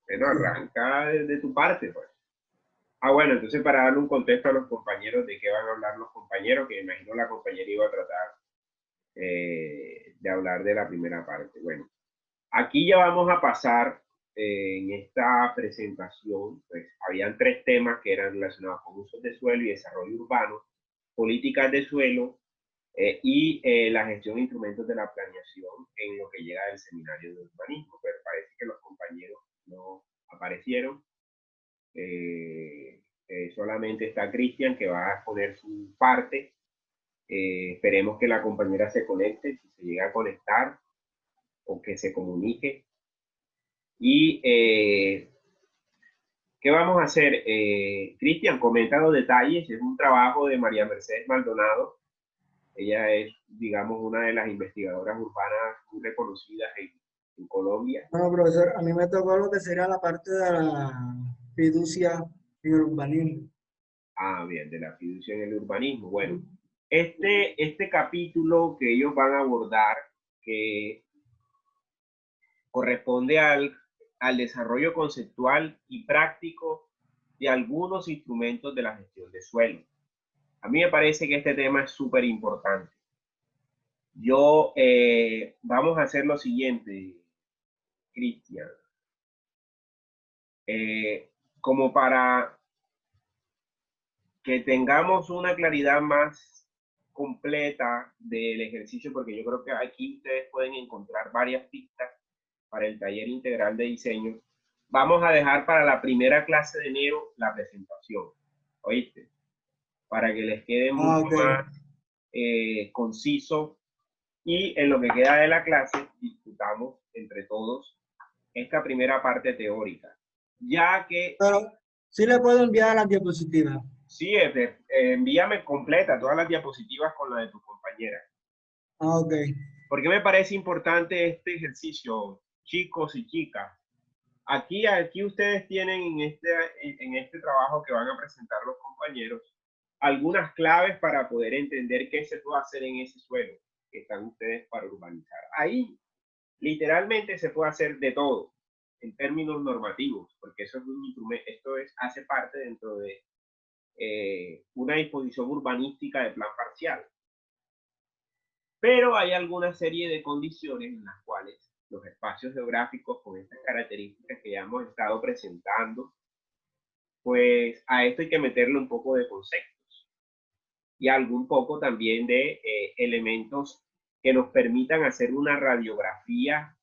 Bueno, arranca de tu parte, pues. Ah, bueno, entonces para darle un contexto a los compañeros de qué van a hablar los compañeros, que me imagino la compañera iba a tratar de hablar de la primera parte. Bueno, aquí ya vamos a pasar en esta presentación, pues habían 3 temas que eran relacionados con usos de suelo y desarrollo urbano, políticas de suelo y la gestión de instrumentos de la planeación en lo que llega del seminario de urbanismo. Pero parece que los compañeros no aparecieron. Solamente está Cristian, que va a poner su parte. Esperemos que la compañera se conecte, si se llega a conectar, o que se comunique. Y ¿qué vamos a hacer? Cristian, comenta los detalles. Es un trabajo de María Mercedes Maldonado. Ella es, digamos, una de las investigadoras urbanas muy reconocidas en Colombia. Bueno, profesor, a mí me tocó lo que sería la parte de la fiducia en el urbanismo. Ah, bien, de la fiducia en el urbanismo. Bueno, este capítulo que ellos van a abordar, que corresponde al desarrollo conceptual y práctico de algunos instrumentos de la gestión de suelo. A mí me parece que este tema es súper importante. Vamos a hacer lo siguiente, Cristian. Como para que tengamos una claridad más completa del ejercicio, porque yo creo que aquí ustedes pueden encontrar varias pistas para el taller integral de diseño. Vamos a dejar para la primera clase de enero la presentación, ¿oíste? Para que les quede mucho más conciso, y en lo que queda de la clase discutamos entre todos esta primera parte teórica, ya que... Pero sí le puedo enviar las diapositivas. Sí, envíame completa todas las diapositivas con la de tu compañera. Ah, ok. ¿Por qué me parece importante este ejercicio, chicos y chicas? Aquí ustedes tienen en este trabajo que van a presentar los compañeros algunas claves para poder entender qué se puede hacer en ese suelo que están ustedes para urbanizar. Ahí literalmente se puede hacer de todo en términos normativos, porque eso es un instrumento, hace parte dentro de una disposición urbanística de plan parcial. Pero hay alguna serie de condiciones en las cuales los espacios geográficos con estas características que ya hemos estado presentando, pues a esto hay que meterle un poco de conceptos y algún poco también de elementos que nos permitan hacer una radiografía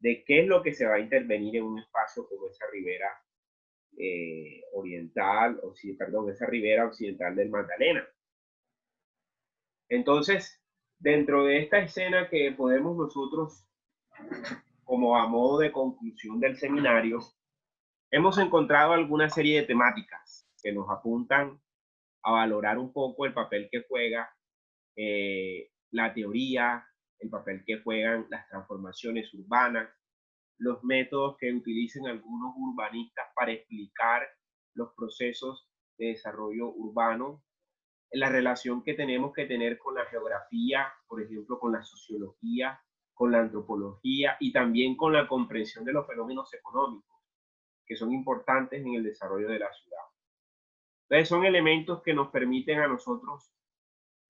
de qué es lo que se va a intervenir en un espacio como esa ribera esa ribera occidental del Magdalena. Entonces, dentro de esta escena que podemos nosotros, como a modo de conclusión del seminario, hemos encontrado alguna serie de temáticas que nos apuntan a valorar un poco el papel que juega la teoría, el papel que juegan las transformaciones urbanas, los métodos que utilicen algunos urbanistas para explicar los procesos de desarrollo urbano, la relación que tenemos que tener con la geografía, por ejemplo, con la sociología, con la antropología y también con la comprensión de los fenómenos económicos, que son importantes en el desarrollo de la ciudad. Entonces, son elementos que nos permiten a nosotros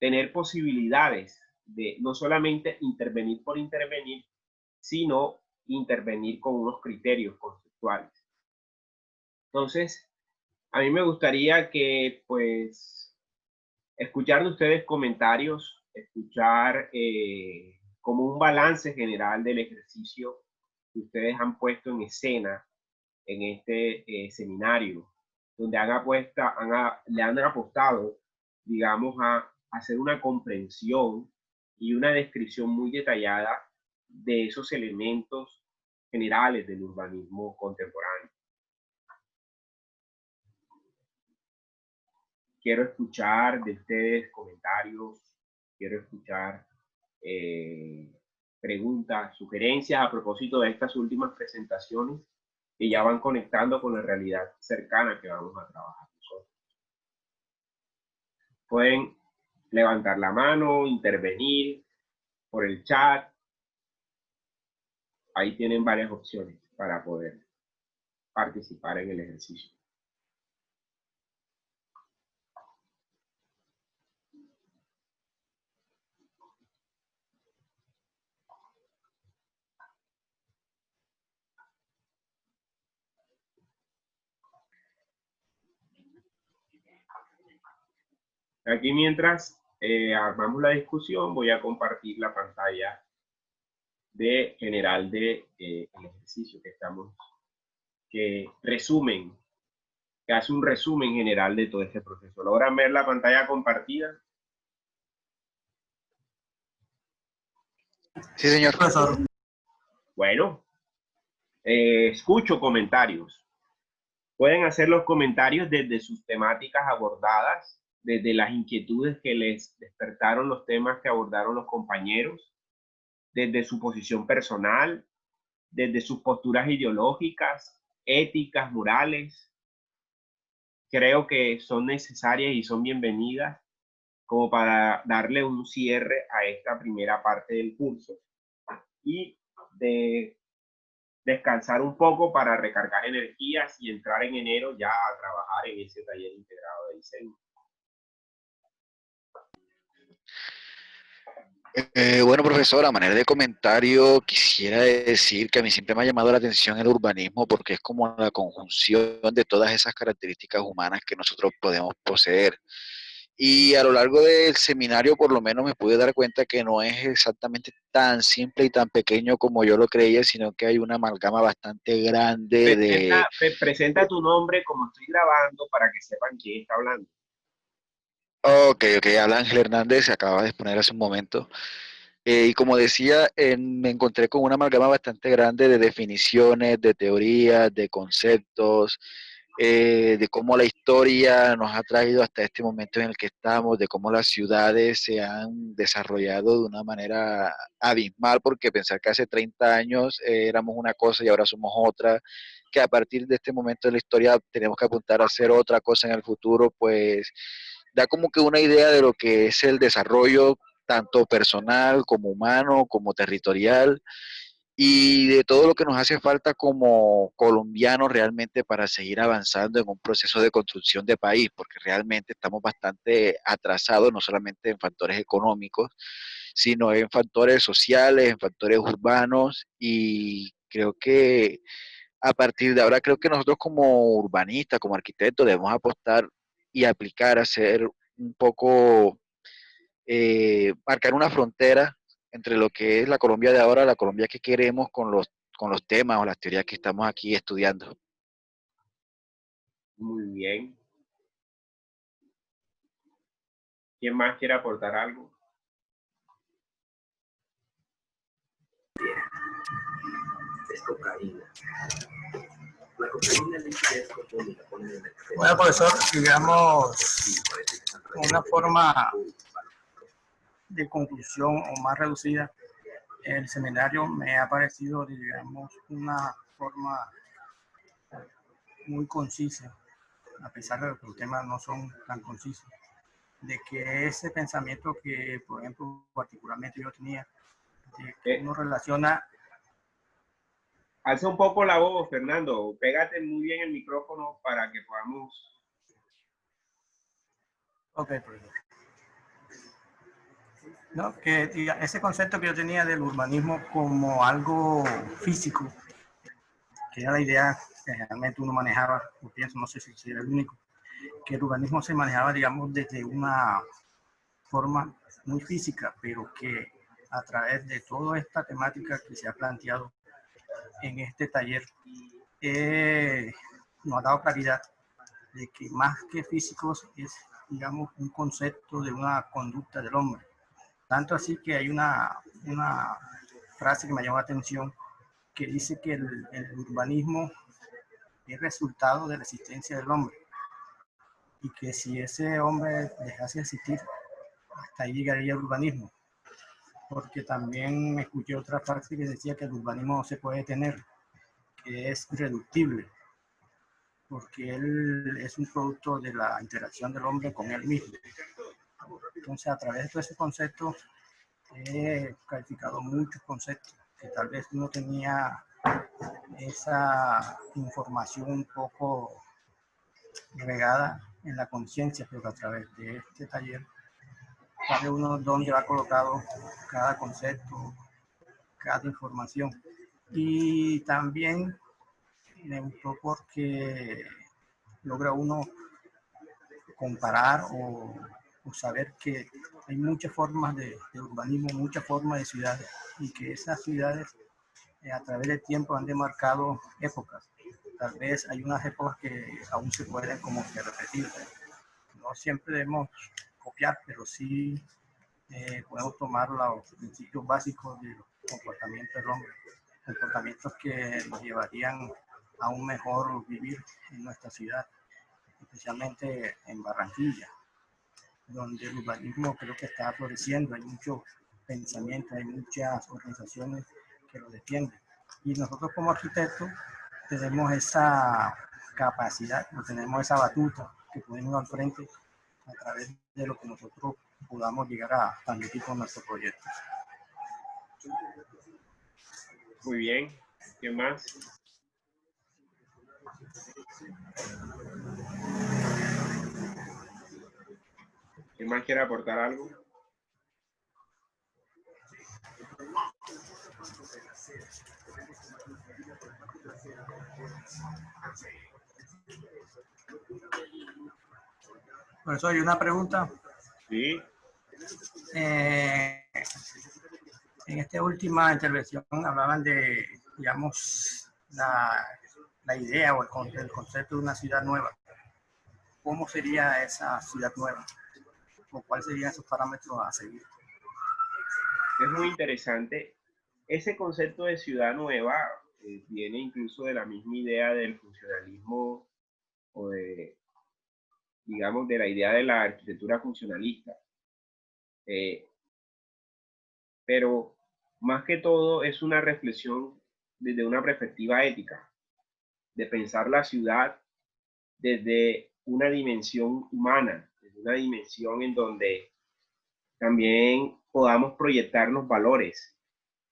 tener posibilidades de no solamente intervenir por intervenir, sino intervenir con unos criterios conceptuales. Entonces, a mí me gustaría que, pues, escuchar de ustedes comentarios, escuchar como un balance general del ejercicio que ustedes han puesto en escena en este seminario, donde le han apostado, digamos, a hacer una comprensión y una descripción muy detallada de esos elementos generales del urbanismo contemporáneo. Quiero escuchar de ustedes comentarios, quiero escuchar preguntas, sugerencias a propósito de estas últimas presentaciones que ya van conectando con la realidad cercana que vamos a trabajar nosotros. Pueden levantar la mano, intervenir por el chat. Ahí tienen varias opciones para poder participar en el ejercicio. Aquí mientras armamos la discusión, voy a compartir la pantalla general de el ejercicio que hace un resumen general de todo este proceso. ¿Logran ver la pantalla compartida? Sí, señor. Bueno, escucho comentarios. Pueden hacer los comentarios desde sus temáticas abordadas, desde las inquietudes que les despertaron los temas que abordaron los compañeros, desde su posición personal, desde sus posturas ideológicas, éticas, morales. Creo que son necesarias y son bienvenidas como para darle un cierre a esta primera parte del curso y de descansar un poco para recargar energías y entrar en enero ya a trabajar en ese taller integrado de diseño. Bueno, profesor, a manera de comentario, quisiera decir que a mí siempre me ha llamado la atención el urbanismo porque es como la conjunción de todas esas características humanas que nosotros podemos poseer. Y a lo largo del seminario por lo menos me pude dar cuenta que no es exactamente tan simple y tan pequeño como yo lo creía, sino que hay una amalgama bastante grande de... Presenta tu nombre como estoy grabando para que sepan quién está hablando. Ok, habla Ángel Hernández, se acaba de exponer hace un momento. Y como decía, me encontré con una amalgama bastante grande de definiciones, de teorías, de conceptos, de cómo la historia nos ha traído hasta este momento en el que estamos, de cómo las ciudades se han desarrollado de una manera abismal, porque pensar que hace 30 años éramos una cosa y ahora somos otra, que a partir de este momento de la historia tenemos que apuntar a hacer otra cosa en el futuro, pues da como que una idea de lo que es el desarrollo tanto personal como humano, como territorial, y de todo lo que nos hace falta como colombianos realmente para seguir avanzando en un proceso de construcción de país, porque realmente estamos bastante atrasados, no solamente en factores económicos, sino en factores sociales, en factores urbanos, y creo que a partir de ahora, creo que nosotros como urbanistas, como arquitectos, debemos apostar y aplicar, hacer un poco marcar una frontera entre lo que es la Colombia de ahora, la Colombia que queremos con los temas o las teorías que estamos aquí estudiando. Muy bien. ¿Quién más quiere aportar algo? Es cocaína. La cocaína es bueno, profesor, digamos, una forma de conclusión o más reducida, el seminario me ha parecido, digamos, una forma muy concisa, a pesar de que los temas no son tan concisos, de que ese pensamiento que, por ejemplo, particularmente yo tenía, de que uno relaciona... Alza un poco la voz, Fernando. Pégate muy bien el micrófono para que podamos... Ok, profesor. No, que ese concepto que yo tenía del urbanismo como algo físico, que era la idea que realmente uno manejaba, o pienso, no sé si era el único, que el urbanismo se manejaba, digamos, desde una forma muy física, pero que a través de toda esta temática que se ha planteado en este taller, nos ha dado claridad de que más que físicos es, digamos, un concepto de una conducta del hombre. Tanto así que hay una frase que me llamó la atención que dice que el urbanismo es resultado de la existencia del hombre y que si ese hombre dejase de existir, hasta ahí llegaría el urbanismo. Porque también escuché otra frase que decía que el urbanismo no se puede tener, que es irreductible, porque él es un producto de la interacción del hombre con él mismo. Entonces, a través de todo ese concepto, he calificado muchos conceptos que tal vez no tenía esa información un poco regada en la conciencia, pero a través de este taller sabe uno dónde va colocado cada concepto, cada información. Y también me gustó porque logra uno comparar o saber que hay muchas formas de urbanismo, muchas formas de ciudades y que esas ciudades a través del tiempo han demarcado épocas. Tal vez hay unas épocas que aún se pueden como que repetir. No siempre debemos copiar, pero sí podemos tomar los principios básicos del comportamiento del hombre, comportamientos que nos llevarían a un mejor vivir en nuestra ciudad, especialmente en Barranquilla, donde el urbanismo creo que está floreciendo, hay mucho pensamiento, hay muchas organizaciones que lo defienden. Y nosotros como arquitectos tenemos esa capacidad, tenemos esa batuta que podemos ir al frente a través de lo que nosotros podamos llegar a transmitir con nuestros proyectos. Muy bien. ¿Qué más? ¿Quién más quiere aportar algo? Por eso hay una pregunta. Sí. En esta última intervención hablaban de, digamos, la idea o el concepto de una ciudad nueva. ¿Cómo sería esa ciudad nueva? ¿O cuáles serían esos parámetros a seguir? Es muy interesante. Ese concepto de ciudad nueva viene incluso de la misma idea del funcionalismo o de, digamos, de la idea de la arquitectura funcionalista. Pero más que todo es una reflexión desde una perspectiva ética, de pensar la ciudad desde una dimensión humana, desde una dimensión en donde también podamos proyectar los valores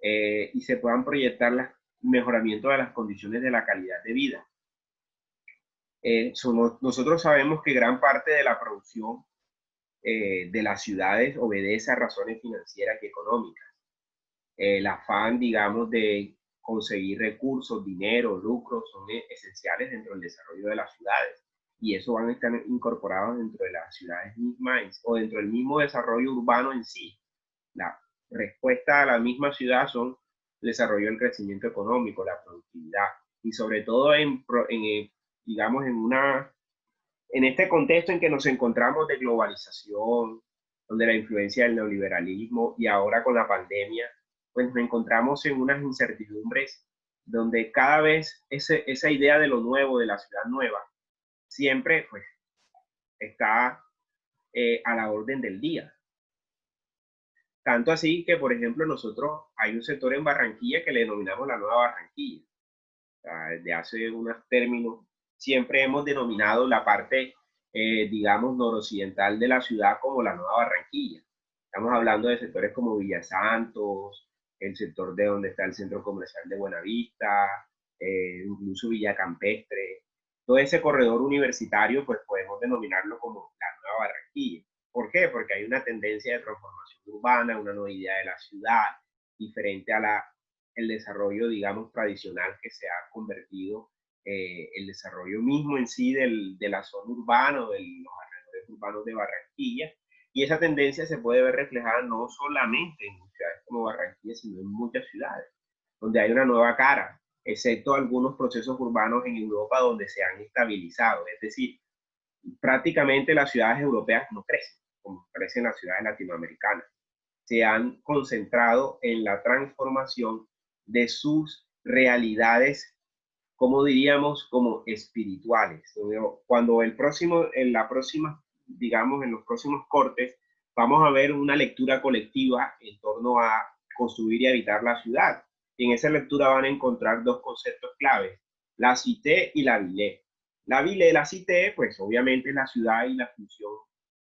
y se puedan proyectar el mejoramiento de las condiciones de la calidad de vida. Nosotros sabemos que gran parte de la producción de las ciudades obedece a razones financieras y económicas. El afán, digamos, de conseguir recursos, dinero, lucros, son esenciales dentro del desarrollo de las ciudades. Y eso van a estar incorporados dentro de las ciudades mismas o dentro del mismo desarrollo urbano en sí. La respuesta a la misma ciudad son el desarrollo del crecimiento económico, la productividad y sobre todo digamos, en este contexto en que nos encontramos de globalización, donde la influencia del neoliberalismo y ahora con la pandemia, pues nos encontramos en unas incertidumbres donde cada vez esa idea de lo nuevo, de la ciudad nueva, siempre pues está a la orden del día. Tanto así que, por ejemplo, nosotros hay un sector en Barranquilla que le denominamos la Nueva Barranquilla. O sea, desde hace unos términos siempre hemos denominado la parte, digamos, noroccidental de la ciudad como la Nueva Barranquilla. Estamos hablando de sectores como Villa Santos, el sector de donde está el centro comercial de Buenavista, incluso Villa Campestre. Todo ese corredor universitario, pues podemos denominarlo como la Nueva Barranquilla. ¿Por qué? Porque hay una tendencia de transformación urbana, una nueva idea de la ciudad, diferente a el desarrollo, digamos, tradicional que se ha convertido el desarrollo mismo en sí de la zona urbana o de los alrededores urbanos de Barranquilla. Y esa tendencia se puede ver reflejada no solamente en ciudades como Barranquilla, sino en muchas ciudades, donde hay una nueva cara, excepto algunos procesos urbanos en Europa donde se han estabilizado. Es decir, prácticamente las ciudades europeas no crecen, como crecen las ciudades latinoamericanas. Se han concentrado en la transformación de sus realidades, como diríamos, como espirituales. Cuando digamos, en los próximos cortes, vamos a ver una lectura colectiva en torno a construir y habitar la ciudad. Y en esa lectura van a encontrar dos conceptos claves, la cité y la ville. La cité, pues obviamente es la ciudad y la función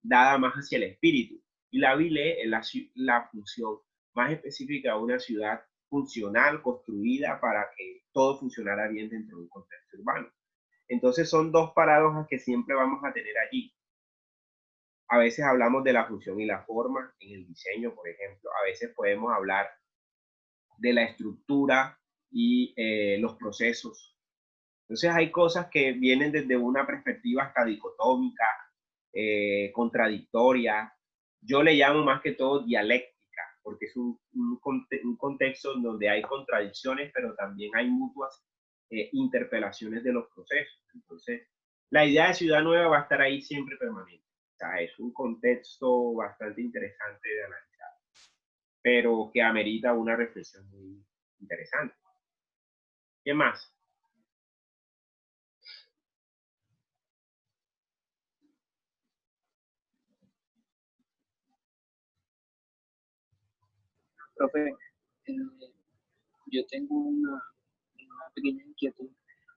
dada más hacia el espíritu. Y la ville es la función más específica de una ciudad funcional, construida para que todo funcionara bien dentro de un contexto urbano. Entonces son dos paradojas que siempre vamos a tener allí. A veces hablamos de la función y la forma en el diseño, por ejemplo. A veces podemos hablar de la estructura y los procesos. Entonces hay cosas que vienen desde una perspectiva hasta dicotómica, contradictoria. Yo le llamo más que todo dialéctica, porque es un contexto en donde hay contradicciones, pero también hay mutuas interpelaciones de los procesos. Entonces, la idea de ciudad nueva va a estar ahí siempre permanente. O sea, es un contexto bastante interesante de analizar, pero que amerita una reflexión muy interesante. ¿Qué más? Profe, yo tengo una pequeña inquietud.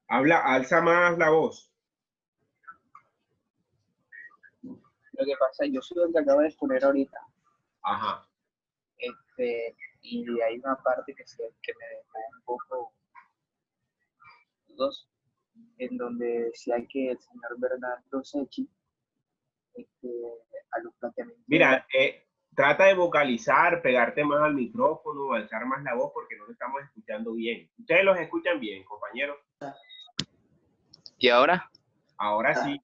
Alza más la voz. Lo que pasa, yo soy el que acabo de exponer ahorita. Ajá. Y hay una parte que me dejó un poco dudoso, en donde decía que el señor Bernardo Secchi, a los planteamientos... Mira, trata de vocalizar, pegarte más al micrófono, alzar más la voz porque no lo estamos escuchando bien. ¿Ustedes los escuchan bien, compañeros? ¿Y ahora? Ahora sí.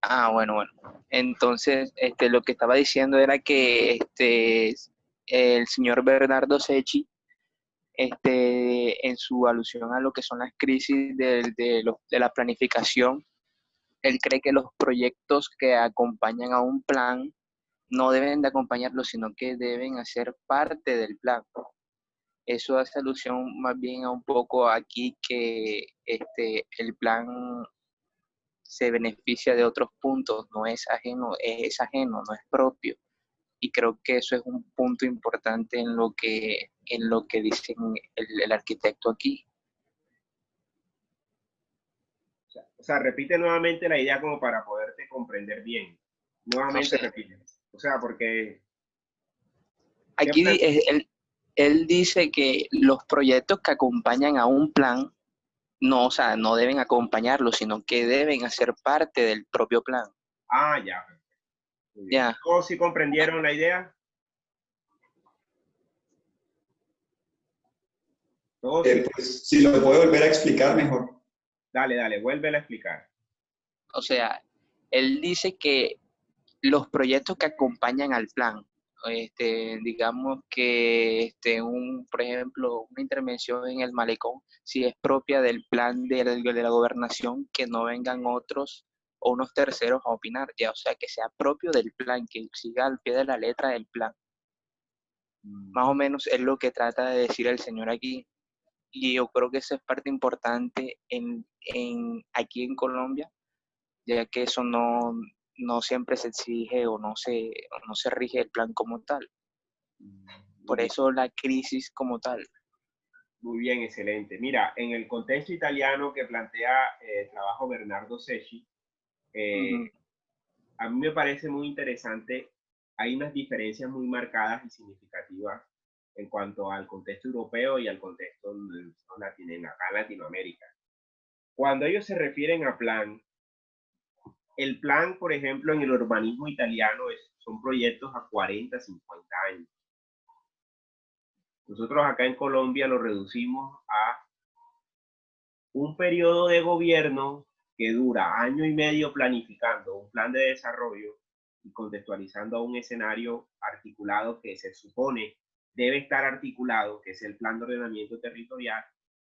Ah, bueno. Entonces, lo que estaba diciendo era que el señor Bernardo Secchi, en su alusión a lo que son las crisis de la planificación, él cree que los proyectos que acompañan a un plan no deben de acompañarlo, sino que deben hacer parte del plan. Eso hace alusión más bien a un poco aquí que el plan se beneficia de otros puntos, no es ajeno, no es propio. Y creo que eso es un punto importante en lo que dice el arquitecto aquí. O sea, repite nuevamente la idea como para poderte comprender bien. Nuevamente O sea, repite. O sea, porque... aquí él dice que los proyectos que acompañan a un plan no, o sea, no deben acompañarlo, sino que deben hacer parte del propio plan. Ah, ya. Muy bien. Ya. ¿Todos sí comprendieron la idea? ¿Todos sí? Pues, si lo puedo volver a explicar mejor. Dale, vuélvela a explicar. O sea, él dice que los proyectos que acompañan al plan, digamos que por ejemplo, una intervención en el malecón, si es propia del plan de la gobernación, que no vengan otros o unos terceros a opinar, ya, o sea, que sea propio del plan, que siga al pie de la letra del plan. Más o menos es lo que trata de decir el señor aquí. Y yo creo que eso es parte importante aquí en Colombia, ya que eso no siempre se exige o no se rige el plan como tal. Por eso la crisis como tal. Muy bien, excelente. Mira, en el contexto italiano que plantea el trabajo Bernardo Secchi, a mí me parece muy interesante. Hay unas diferencias muy marcadas y significativas en cuanto al contexto europeo y al contexto acá en Latinoamérica. Cuando ellos se refieren a plan, el plan, por ejemplo, en el urbanismo italiano son proyectos a 40, 50 años. Nosotros acá en Colombia lo reducimos a un periodo de gobierno que dura año y medio planificando un plan de desarrollo y contextualizando a un escenario articulado que se supone debe estar articulado, que es el plan de ordenamiento territorial,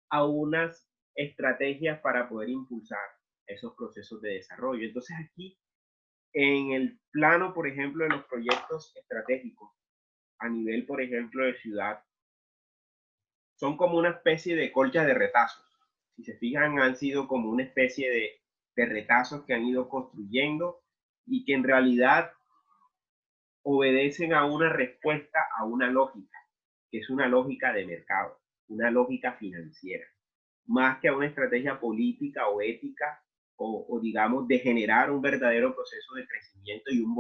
a unas estrategias para poder impulsar esos procesos de desarrollo. Entonces aquí, en el plano, por ejemplo, de los proyectos estratégicos, a nivel, por ejemplo, de ciudad, son como una especie de colcha de retazos. Si se fijan, han sido como una especie de retazos que han ido construyendo y que en realidad obedecen a una respuesta a una lógica, que es una lógica de mercado, una lógica financiera, más que a una estrategia política o ética o digamos, de generar un verdadero proceso de crecimiento y un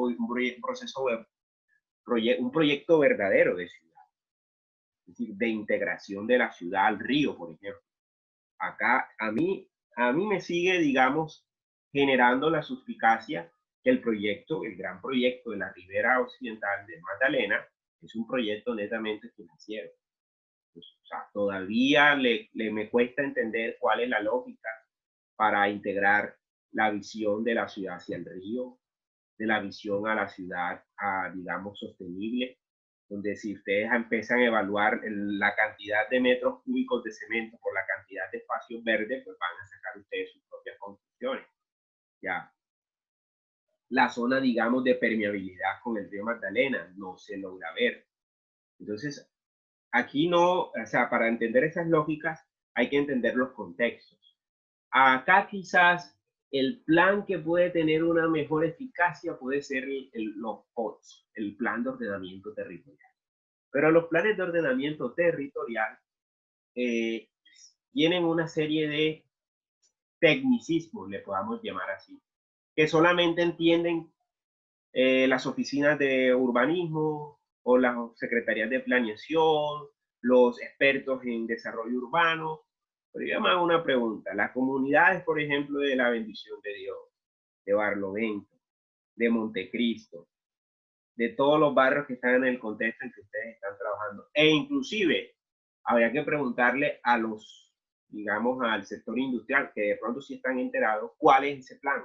proyecto verdadero de ciudad, es decir, de integración de la ciudad al río, por ejemplo. Acá a mí me sigue, digamos, generando la suspicacia que el gran proyecto de la ribera occidental de Magdalena, es un proyecto netamente financiero. Pues, o sea, todavía me cuesta entender cuál es la lógica para integrar la visión de la ciudad hacia el río, de la visión a la ciudad, digamos, sostenible, donde si ustedes empiezan a evaluar la cantidad de metros cúbicos de cemento por la cantidad de espacios verdes, pues van a sacar ustedes sus propias conclusiones. Ya. La zona, digamos, de permeabilidad con el río Magdalena no se logra ver. Entonces, aquí no, o sea, para entender esas lógicas hay que entender los contextos. Acá quizás el plan que puede tener una mejor eficacia puede ser los POTS, el plan de ordenamiento territorial. Pero los planes de ordenamiento territorial tienen una serie de tecnicismos, le podamos llamar así, que solamente entienden las oficinas de urbanismo o las secretarías de planeación, los expertos en desarrollo urbano. Pero yo me hago una pregunta. Las comunidades, por ejemplo, de la Bendición de Dios, de Barlovento, de Montecristo, de todos los barrios que están en el contexto en que ustedes están trabajando, e inclusive habría que preguntarle a los, digamos, al sector industrial, que de pronto sí están enterados, cuál es ese plan.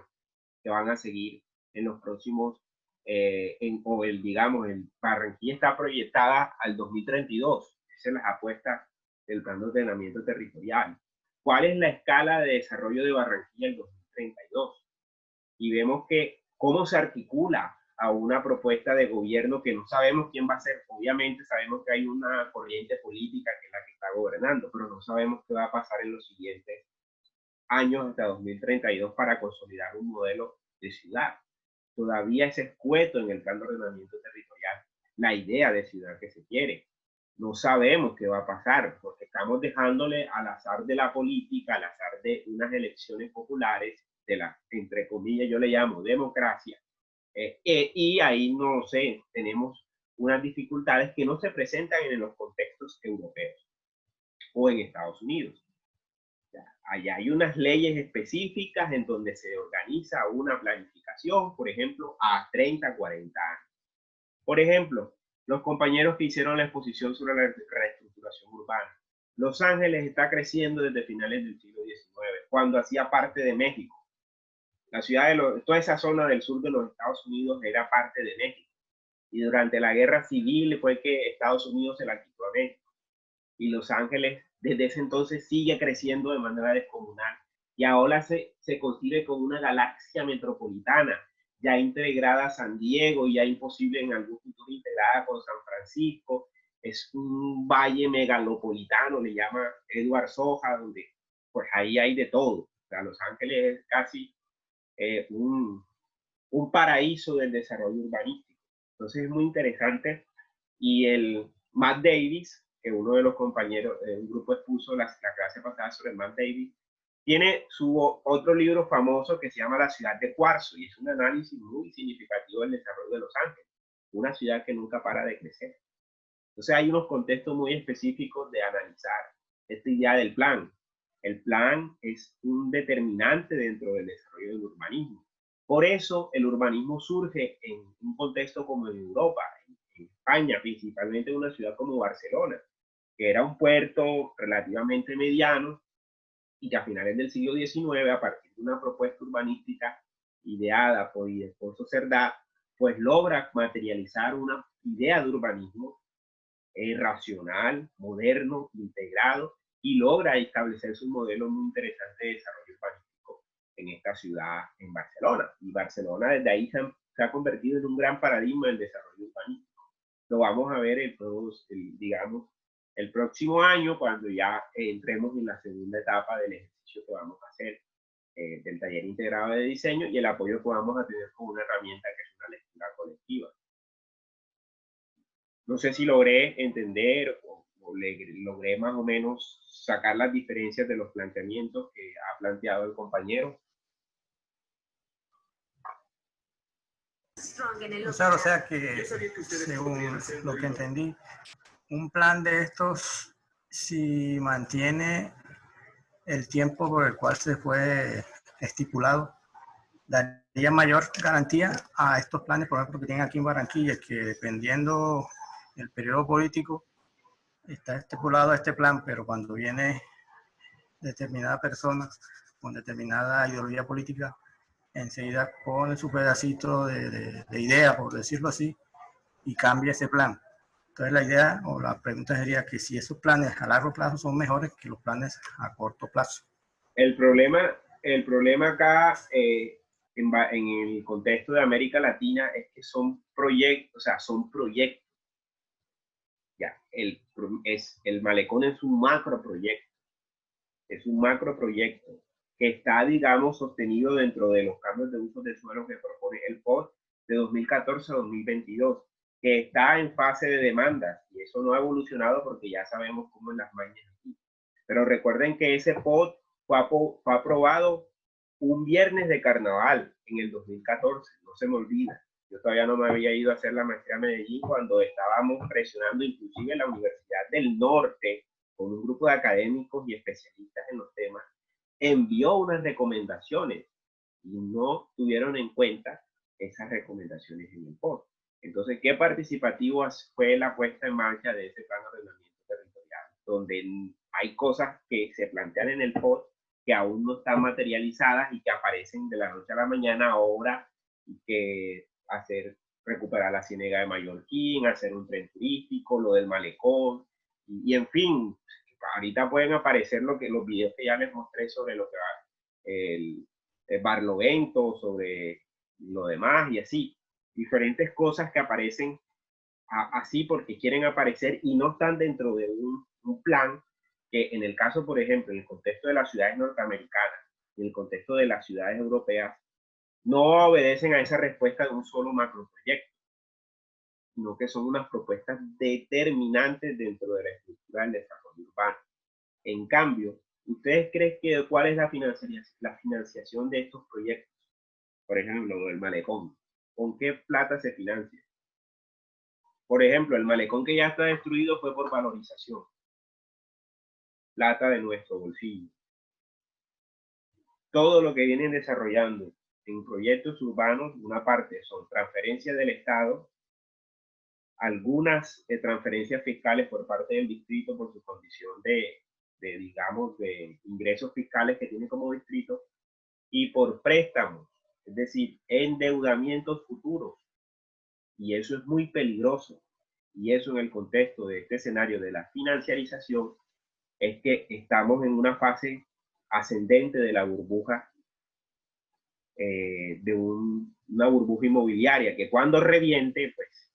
que van a seguir en los próximos, digamos, el Barranquilla está proyectada al 2032. Esa es la apuesta del plan de ordenamiento territorial. ¿Cuál es la escala de desarrollo de Barranquilla en 2032? Y vemos que cómo se articula a una propuesta de gobierno que no sabemos quién va a ser. Obviamente sabemos que hay una corriente política que es la que está gobernando, pero no sabemos qué va a pasar en los siguientes años hasta 2032 para consolidar un modelo de ciudad. Todavía es escueto en el plan de ordenamiento territorial la idea de ciudad que se quiere. No sabemos qué va a pasar porque estamos dejándole al azar de la política, al azar de unas elecciones populares, de la, entre comillas, yo le llamo democracia, y ahí, no sé, tenemos unas dificultades que no se presentan en los contextos europeos o en Estados Unidos. Allá hay unas leyes específicas en donde se organiza una planificación, por ejemplo, a 30, 40 años. Por ejemplo, los compañeros que hicieron la exposición sobre la reestructuración urbana. Los Ángeles está creciendo desde finales del siglo XIX, cuando hacía parte de México. La ciudad toda esa zona del sur de los Estados Unidos era parte de México. Y durante la guerra civil fue que Estados Unidos se la quitó a México. Y Los Ángeles desde ese entonces sigue creciendo de manera descomunal. Y ahora se concibe como una galaxia metropolitana, ya integrada a San Diego, ya imposible en algún futuro integrada con San Francisco. Es un valle megalopolitano, le llama Edward Soja, donde pues ahí hay de todo. O sea, Los Ángeles es casi un paraíso del desarrollo urbanístico. Entonces es muy interesante. Y el Matt Davis, que uno de los compañeros de un grupo expuso la clase pasada sobre Matt Davis, tiene su otro libro famoso que se llama La ciudad de cuarzo, y es un análisis muy significativo del desarrollo de Los Ángeles, una ciudad que nunca para de crecer. Entonces hay unos contextos muy específicos de analizar esta idea del plan. El plan es un determinante dentro del desarrollo del urbanismo. Por eso el urbanismo surge en un contexto como en Europa, en España, principalmente en una ciudad como Barcelona, que era un puerto relativamente mediano y que a finales del siglo XIX, a partir de una propuesta urbanística ideada por Ildefonso Cerdá, pues logra materializar una idea de urbanismo racional, moderno, integrado, y logra establecerse un modelo muy interesante de desarrollo urbanístico en esta ciudad, en Barcelona. Y Barcelona desde ahí se ha convertido en un gran paradigma del desarrollo urbanístico. Lo vamos a ver digamos, el próximo año, cuando ya entremos en la segunda etapa del ejercicio que vamos a hacer del taller integrado de diseño y el apoyo que vamos a tener con una herramienta que es una lectura colectiva. No sé si logré entender o logré más o menos sacar las diferencias de los planteamientos que ha planteado el compañero. O sea que, según lo que entendí, un plan de estos, si mantiene el tiempo por el cual se fue estipulado, daría mayor garantía a estos planes, por ejemplo, que tienen aquí en Barranquilla, que dependiendo del periodo político, está estipulado este plan, pero cuando viene determinada persona con determinada ideología política, enseguida pone su pedacito de idea, por decirlo así, y cambia ese plan. Entonces la idea o la pregunta sería que si esos planes a largo plazo son mejores que los planes a corto plazo. El problema acá en el contexto de América Latina es que son proyectos, Ya, el malecón es un macroproyecto. Es un macroproyecto que está, digamos, sostenido dentro de los cambios de uso de suelo que propone el POT de 2014 a 2022, que está en fase de demanda, y eso no ha evolucionado porque ya sabemos cómo en las mañas aquí. Pero recuerden que ese POT fue aprobado un viernes de carnaval en el 2014, no se me olvida. Yo todavía no me había ido a hacer la maestría a Medellín cuando estábamos presionando inclusive la Universidad del Norte, con un grupo de académicos y especialistas en los temas, envió unas recomendaciones y no tuvieron en cuenta esas recomendaciones en el POT. Entonces, ¿qué participativo fue la puesta en marcha de ese plan de ordenamiento territorial? Donde hay cosas que se plantean en el POT que aún no están materializadas y que aparecen de la noche a la mañana ahora, y que recuperar la Ciénaga de Mallorquín, hacer un tren turístico, lo del malecón, y en fin, ahorita pueden aparecer los videos que ya les mostré sobre lo que va el Barlovento, sobre lo demás y así, diferentes cosas que aparecen así porque quieren aparecer y no están dentro de un plan que en el caso, por ejemplo, en el contexto de las ciudades norteamericanas, en el contexto de las ciudades europeas, no obedecen a esa respuesta de un solo macroproyecto, sino que son unas propuestas determinantes dentro de la estructura del desarrollo urbano. En cambio, ¿ustedes creen que cuál es la financiación de estos proyectos? Por ejemplo, del malecón. ¿Con qué plata se financia? Por ejemplo, el malecón que ya está destruido fue por valorización. Plata de nuestro bolsillo. Todo lo que vienen desarrollando en proyectos urbanos, una parte son transferencias del Estado, algunas transferencias fiscales por parte del distrito por su condición digamos, de ingresos fiscales que tiene como distrito, y por préstamos, es decir, endeudamientos futuros. Y eso es muy peligroso. Y eso en el contexto de este escenario de la financiarización es que estamos en una fase ascendente de la burbuja, de una burbuja inmobiliaria, que cuando reviente, pues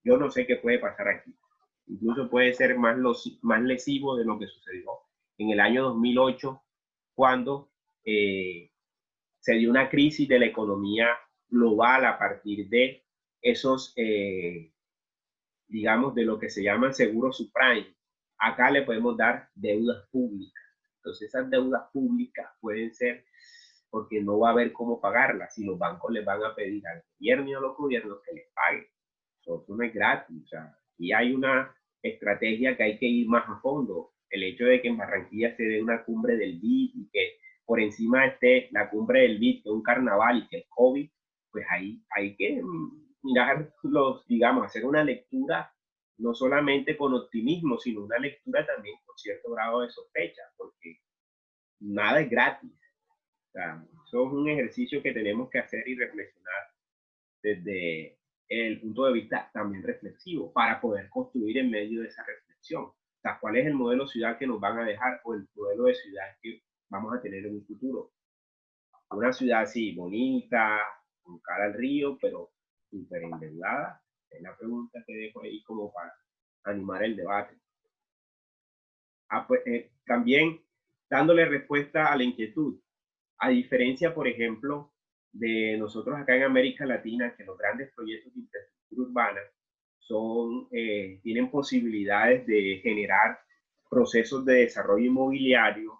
yo no sé qué puede pasar aquí. Incluso puede ser más lesivo de lo que sucedió en el año 2008, cuando se dio una crisis de la economía global a partir de esos, digamos, de lo que se llaman seguros subprime. Acá le podemos dar deudas públicas. Entonces esas deudas públicas pueden ser porque no va a haber cómo pagarlas y los bancos les van a pedir al gobierno y a los gobiernos que les paguen. Eso no es gratis. O sea, y hay una estrategia que hay que ir más a fondo. El hecho de que en Barranquilla se dé una cumbre del BID y que por encima esté la cumbre del BID, que es un carnaval y que el COVID, pues ahí hay que mirar digamos, hacer una lectura no solamente con optimismo, sino una lectura también con cierto grado de sospecha, porque nada es gratis. O sea, eso es un ejercicio que tenemos que hacer y reflexionar desde el punto de vista también reflexivo, para poder construir en medio de esa reflexión. O sea, ¿cuál es el modelo de ciudad que nos van a dejar o el modelo de ciudad que vamos a tener en un futuro? Una ciudad así, bonita, con cara al río, pero súper endeudada. Es la pregunta que dejo ahí como para animar el debate. Pues, también dándole respuesta a la inquietud. A diferencia, por ejemplo, de nosotros acá en América Latina, que los grandes proyectos de infraestructura urbana tienen posibilidades de generar procesos de desarrollo inmobiliario.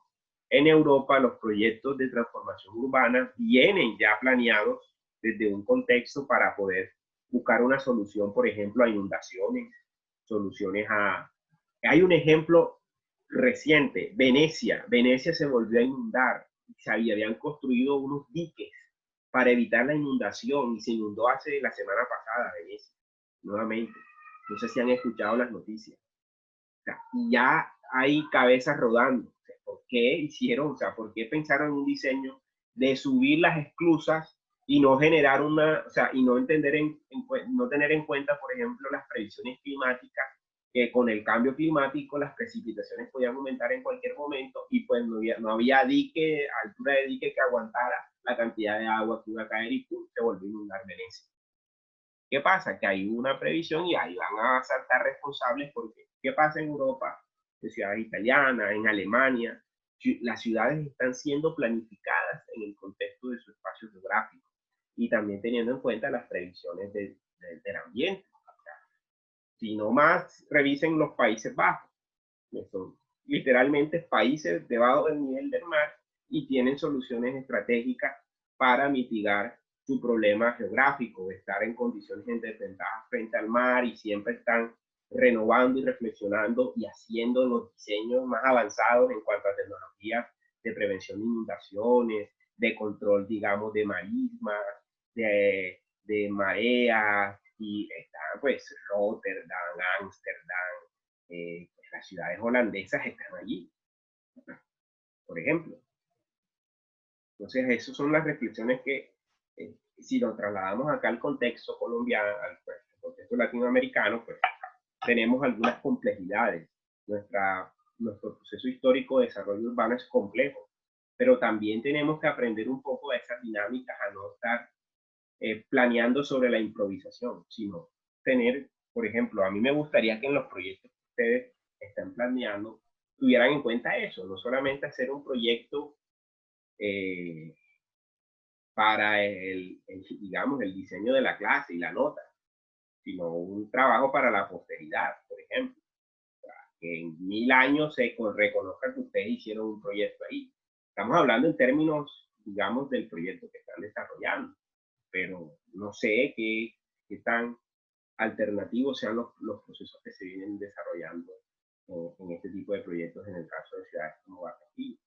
En Europa, los proyectos de transformación urbana vienen ya planeados desde un contexto para poder buscar una solución, por ejemplo, a inundaciones, soluciones a... Hay un ejemplo reciente, Venecia. Venecia se volvió a inundar. Se habían construido unos diques para evitar la inundación y se inundó hace la semana pasada Venecia, nuevamente. No sé si han escuchado las noticias. O sea, y ya hay cabezas rodando. O sea, ¿por qué hicieron? O sea, ¿por qué pensaron en un diseño de subir las esclusas y no generar o sea, y no no tener en cuenta, por ejemplo, las previsiones climáticas, que con el cambio climático las precipitaciones podían aumentar en cualquier momento y pues no había altura de dique que aguantara la cantidad de agua que iba a caer y ¡pum!, se volvió a inundar Venecia. ¿Qué pasa? Que hay una previsión y ahí van a saltar responsables porque ¿qué pasa en Europa? En ciudades italianas, en Alemania, las ciudades están siendo planificadas en el contexto de su espacio geográfico y también teniendo en cuenta las previsiones del ambiente. Si no más, revisen los Países Bajos, que son literalmente países debajo del nivel del mar y tienen soluciones estratégicas para mitigar su problema geográfico, de estar en condiciones de desventaja frente al mar, y siempre están renovando y reflexionando y haciendo los diseños más avanzados en cuanto a tecnologías de prevención de inundaciones, de control, digamos, de marismas, de mareas, y están pues Rotterdam, Ámsterdam, pues, las ciudades holandesas están allí, por ejemplo. Entonces, esas son las reflexiones que, si lo trasladamos acá al contexto colombiano, al contexto latinoamericano, pues tenemos algunas complejidades. Nuestro proceso histórico de desarrollo urbano es complejo, pero también tenemos que aprender un poco de esas dinámicas, a no estar planeando sobre la improvisación, sino tener, por ejemplo, a mí me gustaría que en los proyectos que ustedes están planeando tuvieran en cuenta eso, no solamente hacer un proyecto para digamos, el diseño de la clase y la nota, sino un trabajo para la posteridad, por ejemplo, que en 1000 años se reconozca que ustedes hicieron un proyecto ahí. Estamos hablando en términos, digamos, del proyecto que están desarrollando, pero no sé qué tan alternativos sean los procesos que se vienen desarrollando en este tipo de proyectos en el caso de ciudades como Barranquilla.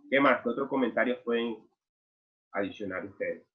¿Qué más? ¿Qué otros comentarios pueden adicionar ustedes?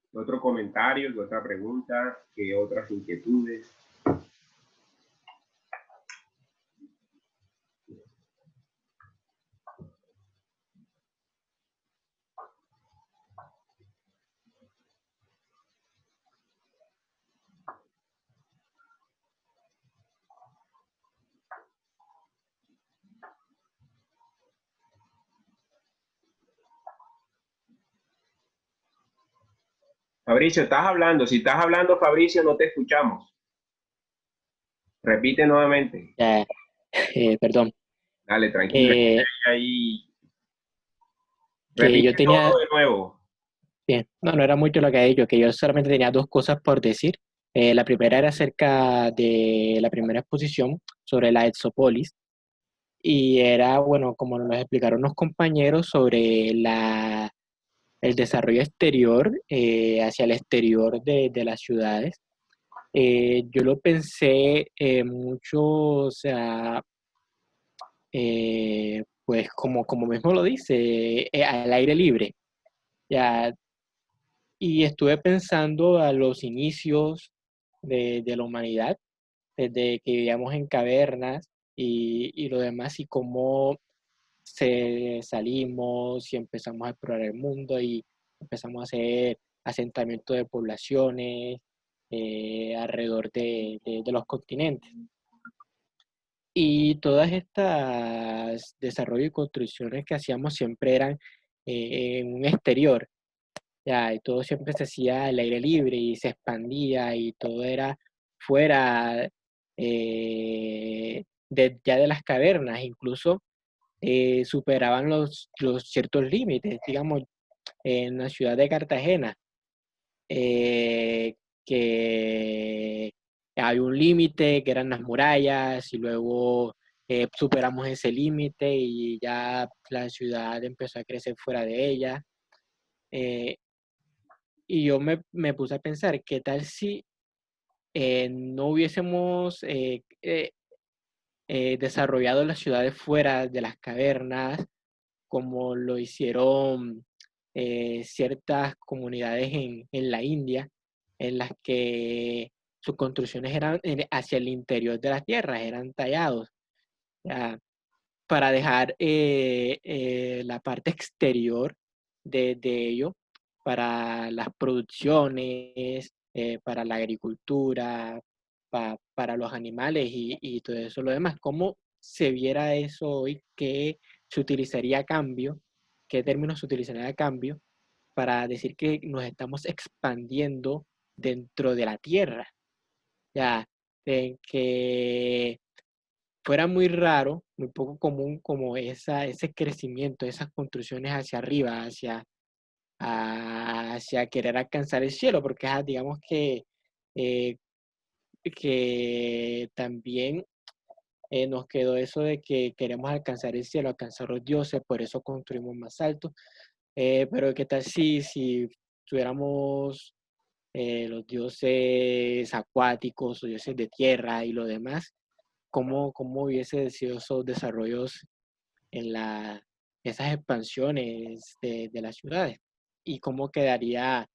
¿Qué otro comentario? ¿Qué otra pregunta? ¿Qué otras inquietudes? Fabricio, estás hablando. Si estás hablando, Fabricio, no te escuchamos. Repite nuevamente. Perdón. Dale, tranquilo. Ahí. Que yo Repite tenía, todo de nuevo. bien, no era mucho lo que ha dicho, que yo solamente tenía dos cosas por decir. La primera era acerca de la primera exposición sobre la Exopolis, y era, bueno, como nos explicaron los compañeros, sobre el desarrollo exterior, hacia el exterior de las ciudades. Yo lo pensé mucho, o sea, pues como mismo lo dice, al aire libre. Ya, y estuve pensando a los inicios de la humanidad, desde que vivíamos en cavernas y lo demás, y cómo salimos y empezamos a explorar el mundo y empezamos a hacer asentamiento de poblaciones alrededor de los continentes. Y todas estas desarrollos y construcciones que hacíamos siempre eran en un exterior. Ya, y todo siempre se hacía al aire libre y se expandía y todo era fuera ya de las cavernas, incluso superaban los ciertos límites, digamos, en la ciudad de Cartagena, eh, que hay un límite que eran las murallas y luego superamos ese límite y ya la ciudad empezó a crecer fuera de ella. Y yo me puse a pensar, ¿qué tal si no hubiésemos desarrollado las ciudades fuera de las cavernas como lo hicieron ciertas comunidades en la India, en las que sus construcciones eran hacia el interior de las tierras, eran tallados, ya, para dejar la parte exterior de ello para las producciones, para la agricultura, para los animales y todo eso, lo demás. ¿Cómo se viera eso hoy? ¿Qué se utilizaría a cambio? ¿Qué términos se utilizaría a cambio para decir que nos estamos expandiendo dentro de la Tierra? Ya, que fuera muy raro, muy poco común como ese crecimiento, esas construcciones hacia arriba, hacia querer alcanzar el cielo, porque digamos eh, que también nos quedó eso de que queremos alcanzar el cielo, alcanzar los dioses, por eso construimos más alto. Pero ¿qué tal si tuviéramos los dioses acuáticos, los dioses de tierra y lo demás? ¿Cómo hubiese sido esos desarrollos en esas expansiones de las ciudades? ¿Y cómo quedaría,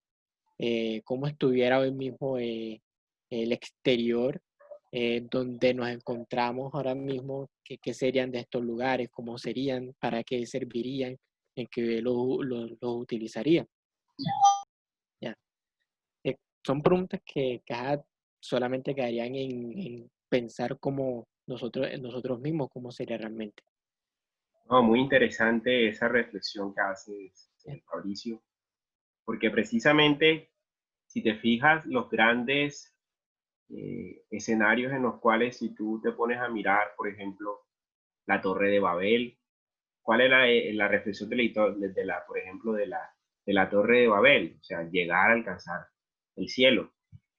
cómo estuviera hoy mismo el exterior donde nos encontramos ahora mismo? ¿Qué serían de estos lugares? ¿Cómo serían? ¿Para qué servirían? ¿En qué los utilizarían? Ya. Son preguntas que solamente quedarían en pensar como nosotros mismos, cómo sería realmente. No, muy interesante esa reflexión que haces, Fabricio, porque precisamente, si te fijas, los grandes escenarios en los cuales, si tú te pones a mirar, por ejemplo, la Torre de Babel, ¿cuál es la reflexión por ejemplo, de la Torre de Babel? O sea, llegar a alcanzar el cielo.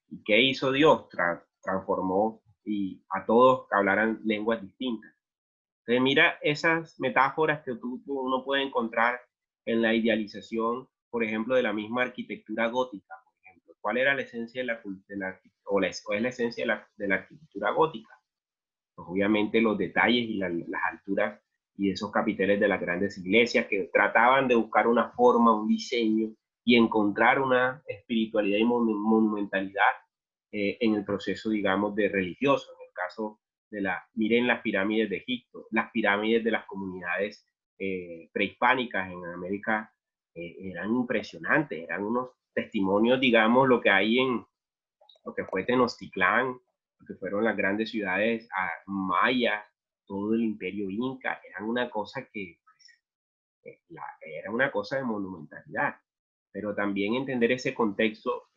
¿Y qué hizo Dios? Transformó y a todos que hablaran lenguas distintas. Entonces, mira esas metáforas que uno puede encontrar en la idealización, por ejemplo, de la misma arquitectura gótica. Por ejemplo, ¿cuál era la esencia o es la esencia de la arquitectura gótica? Pues obviamente los detalles y las alturas y esos capiteles de las grandes iglesias que trataban de buscar una forma, un diseño y encontrar una espiritualidad y monumentalidad en el proceso, digamos, de religioso. En el caso miren las pirámides de Egipto, las pirámides de las comunidades prehispánicas en América eran impresionantes, eran unos testimonios, digamos, lo que hay en lo que fue Tenochtitlán, lo que fueron las grandes ciudades mayas, todo el imperio inca, eran una cosa que era una cosa de monumentalidad, pero también entender ese contexto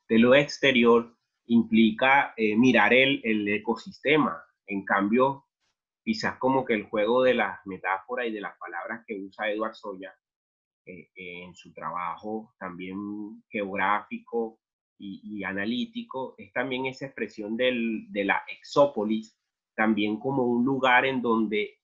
de lo exterior implica mirar el ecosistema. En cambio, quizás como que el juego de las metáforas y de las palabras que usa Edward Soya en su trabajo también geográfico y analítico, es también esa expresión de la exópolis, también como un lugar en donde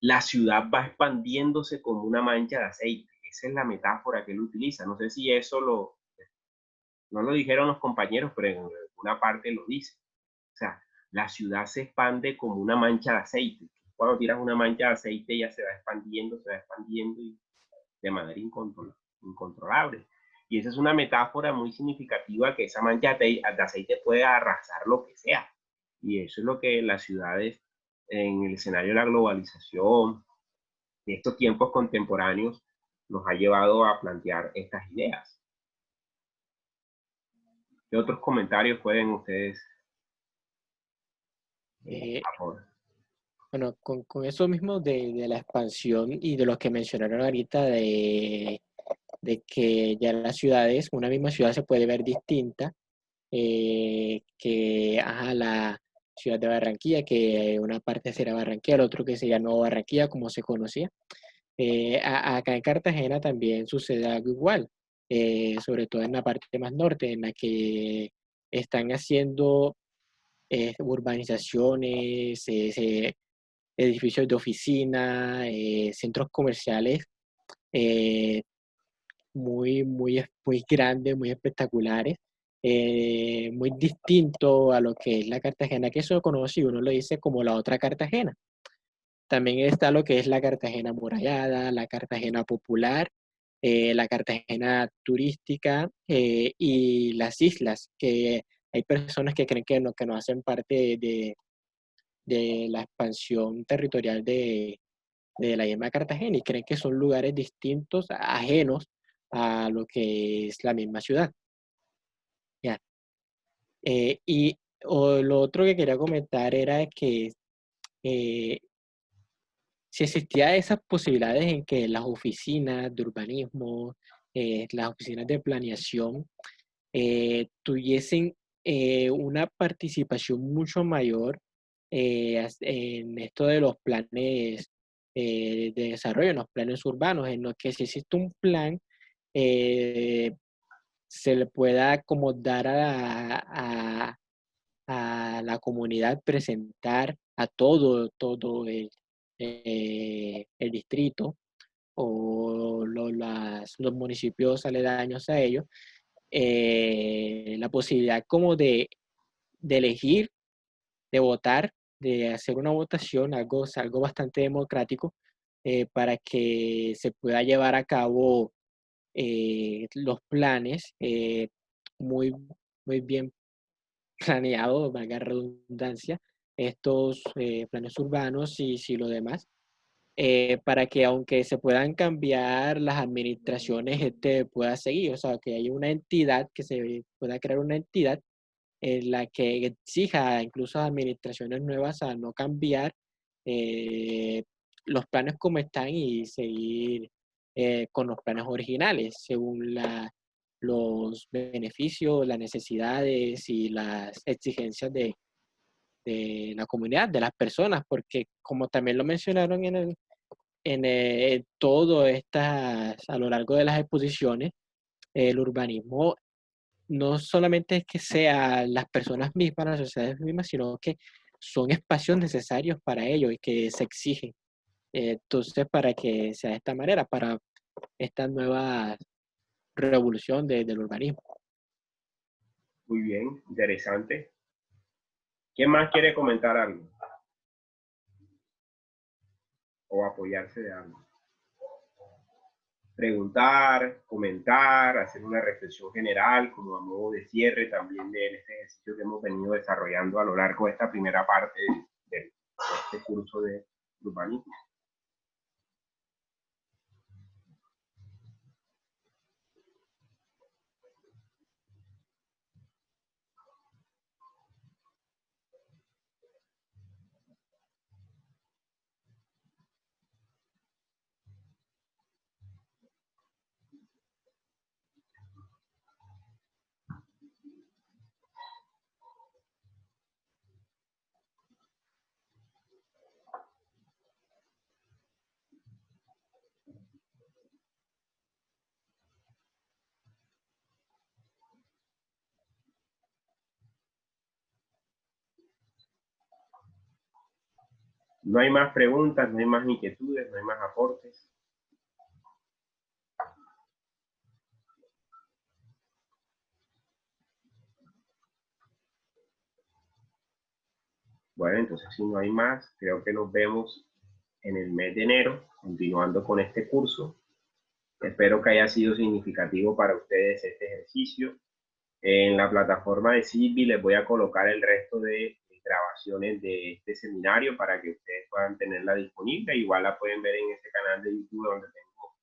la ciudad va expandiéndose como una mancha de aceite. Esa es la metáfora que él utiliza. No sé si eso no lo dijeron los compañeros, pero en alguna parte lo dice. O sea, la ciudad se expande como una mancha de aceite. Cuando tiras una mancha de aceite ya se va expandiendo y de manera incontrolable. Y esa es una metáfora muy significativa, que esa mancha de aceite puede arrasar lo que sea. Y eso es lo que las ciudades en el escenario de la globalización, de estos tiempos contemporáneos, nos ha llevado a plantear estas ideas. ¿Qué otros comentarios pueden ustedes Bueno, con eso mismo de la expansión y de lo que mencionaron ahorita de que ya las ciudades, una misma ciudad se puede ver distinta, que la ciudad de Barranquilla, que una parte será Barranquilla, el otro que sería Nueva Barranquilla, como se conocía. Acá en Cartagena también sucede algo igual, sobre todo en la parte más norte, en la que están haciendo urbanizaciones, edificios de oficina, centros comerciales muy grandes, muy espectaculares, muy distinto a lo que es la Cartagena, que eso conoce, uno lo dice como la otra Cartagena. También está lo que es la Cartagena amurallada, la Cartagena popular, la Cartagena turística y las islas, que hay personas que creen que no hacen parte de la expansión territorial de la misma Cartagena y creen que son lugares distintos, ajenos a lo que es la misma ciudad. Ya. Lo otro que quería comentar era que si existía esas posibilidades en que las oficinas de urbanismo, las oficinas de planeación, tuviesen una participación mucho mayor en esto de los planes de desarrollo, en los planes urbanos, en los que si existe un plan, se le pueda acomodar a la comunidad, presentar a todo el distrito o los municipios aledaños a ellos, la posibilidad como de elegir, de votar, de hacer una votación, algo bastante democrático, para que se pueda llevar a cabo los planes muy, muy bien planeados, valga la redundancia, estos planes urbanos y lo demás, para que aunque se puedan cambiar las administraciones, pueda seguir, o sea, que haya una entidad, que se pueda crear una entidad en la que exija incluso a administraciones nuevas a no cambiar los planes como están y seguir con los planes originales, según los beneficios, las necesidades y las exigencias de la comunidad, de las personas, porque como también lo mencionaron todo a lo largo de las exposiciones, el urbanismo no solamente es que sean las personas mismas, las sociedades mismas, sino que son espacios necesarios para ello y que se exigen. Entonces, para que sea de esta manera, para esta nueva revolución del urbanismo. Muy bien, interesante. ¿Quién más quiere comentar algo? O apoyarse de algo. Preguntar, comentar, hacer una reflexión general como a modo de cierre también de este ejercicio que hemos venido desarrollando a lo largo de esta primera parte de este curso de urbanismo. No hay más preguntas, no hay más inquietudes, no hay más aportes. Bueno, entonces si no hay más, creo que nos vemos en el mes de enero, continuando con este curso. Espero que haya sido significativo para ustedes este ejercicio. En la plataforma de Silvi les voy a colocar el resto de grabaciones de este seminario para que ustedes puedan tenerla disponible. Igual la pueden ver en este canal de YouTube donde tengo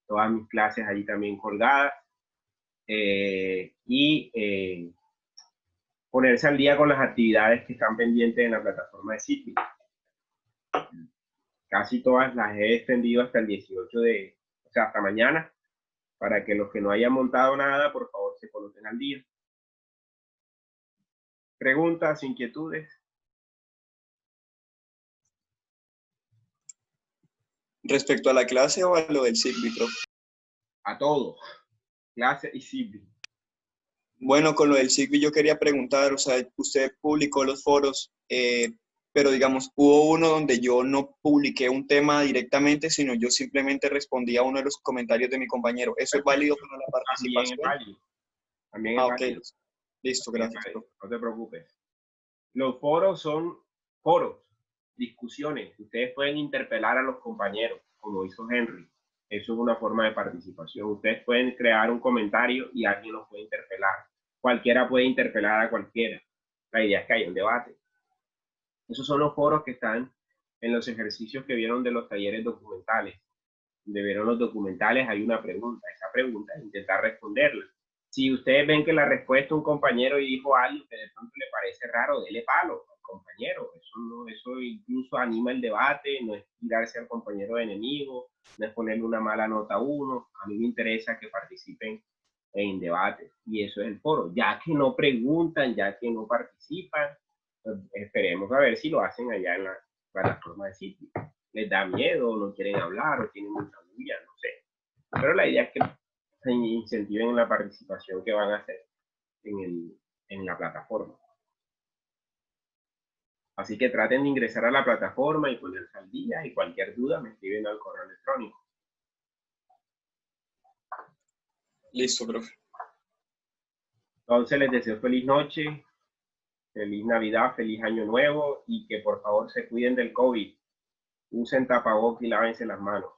todas mis clases ahí también colgadas. Ponerse al día con las actividades que están pendientes en la plataforma de Silvi. Casi todas las he extendido hasta el 18 o sea, hasta mañana, para que los que no hayan montado nada, por favor, se coloquen al día. ¿Preguntas, inquietudes? ¿Respecto a la clase o a lo del Silvi, profe? A todo, clase y Silvi. Bueno, con lo del Silvi yo quería preguntar, o sea, usted publicó los foros, pero digamos, hubo uno donde yo no publiqué un tema directamente, sino yo simplemente respondí a uno de los comentarios de mi compañero. ¿Eso es válido para la participación? También es válido. También es válido. Ok. Listo, gracias. No te preocupes. Los foros son foros, discusiones. Ustedes pueden interpelar a los compañeros, como hizo Henry. Eso es una forma de participación. Ustedes pueden crear un comentario y alguien los puede interpelar. Cualquiera puede interpelar a cualquiera. La idea es que haya un debate. Esos son los foros que están en los ejercicios que vieron de los talleres documentales. Donde vieron los documentales hay una pregunta. Esa pregunta es intentar responderla. Si ustedes ven que la respuesta un compañero dijo algo que de pronto le parece raro, dele palo al compañero. Eso incluso anima el debate, no es tirarse al compañero de enemigo, no es ponerle una mala nota a uno. A mí me interesa que participen en debates y eso es el foro. Ya que no preguntan, ya que no participan, pues esperemos a ver si lo hacen allá en la plataforma de sitio. Les da miedo, no quieren hablar o tienen mucha bulla, no sé. Pero la idea es que se incentiven la participación que van a hacer en la plataforma. Así que traten de ingresar a la plataforma y ponerse al día, y cualquier duda me escriben al correo electrónico. Listo, profe. Entonces les deseo feliz noche, feliz Navidad, feliz Año Nuevo, y que por favor se cuiden del COVID. Usen tapabocas y lávense las manos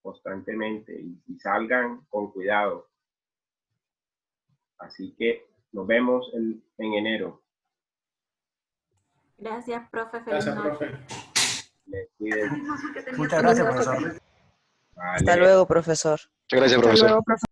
constantemente y salgan con cuidado. Así que nos vemos en enero. Gracias, profe. Feliz noche. Les cuiden. Muchas gracias, profesor. Vale. Hasta luego, profesor. Muchas gracias, Hasta profesor. luego, profesor.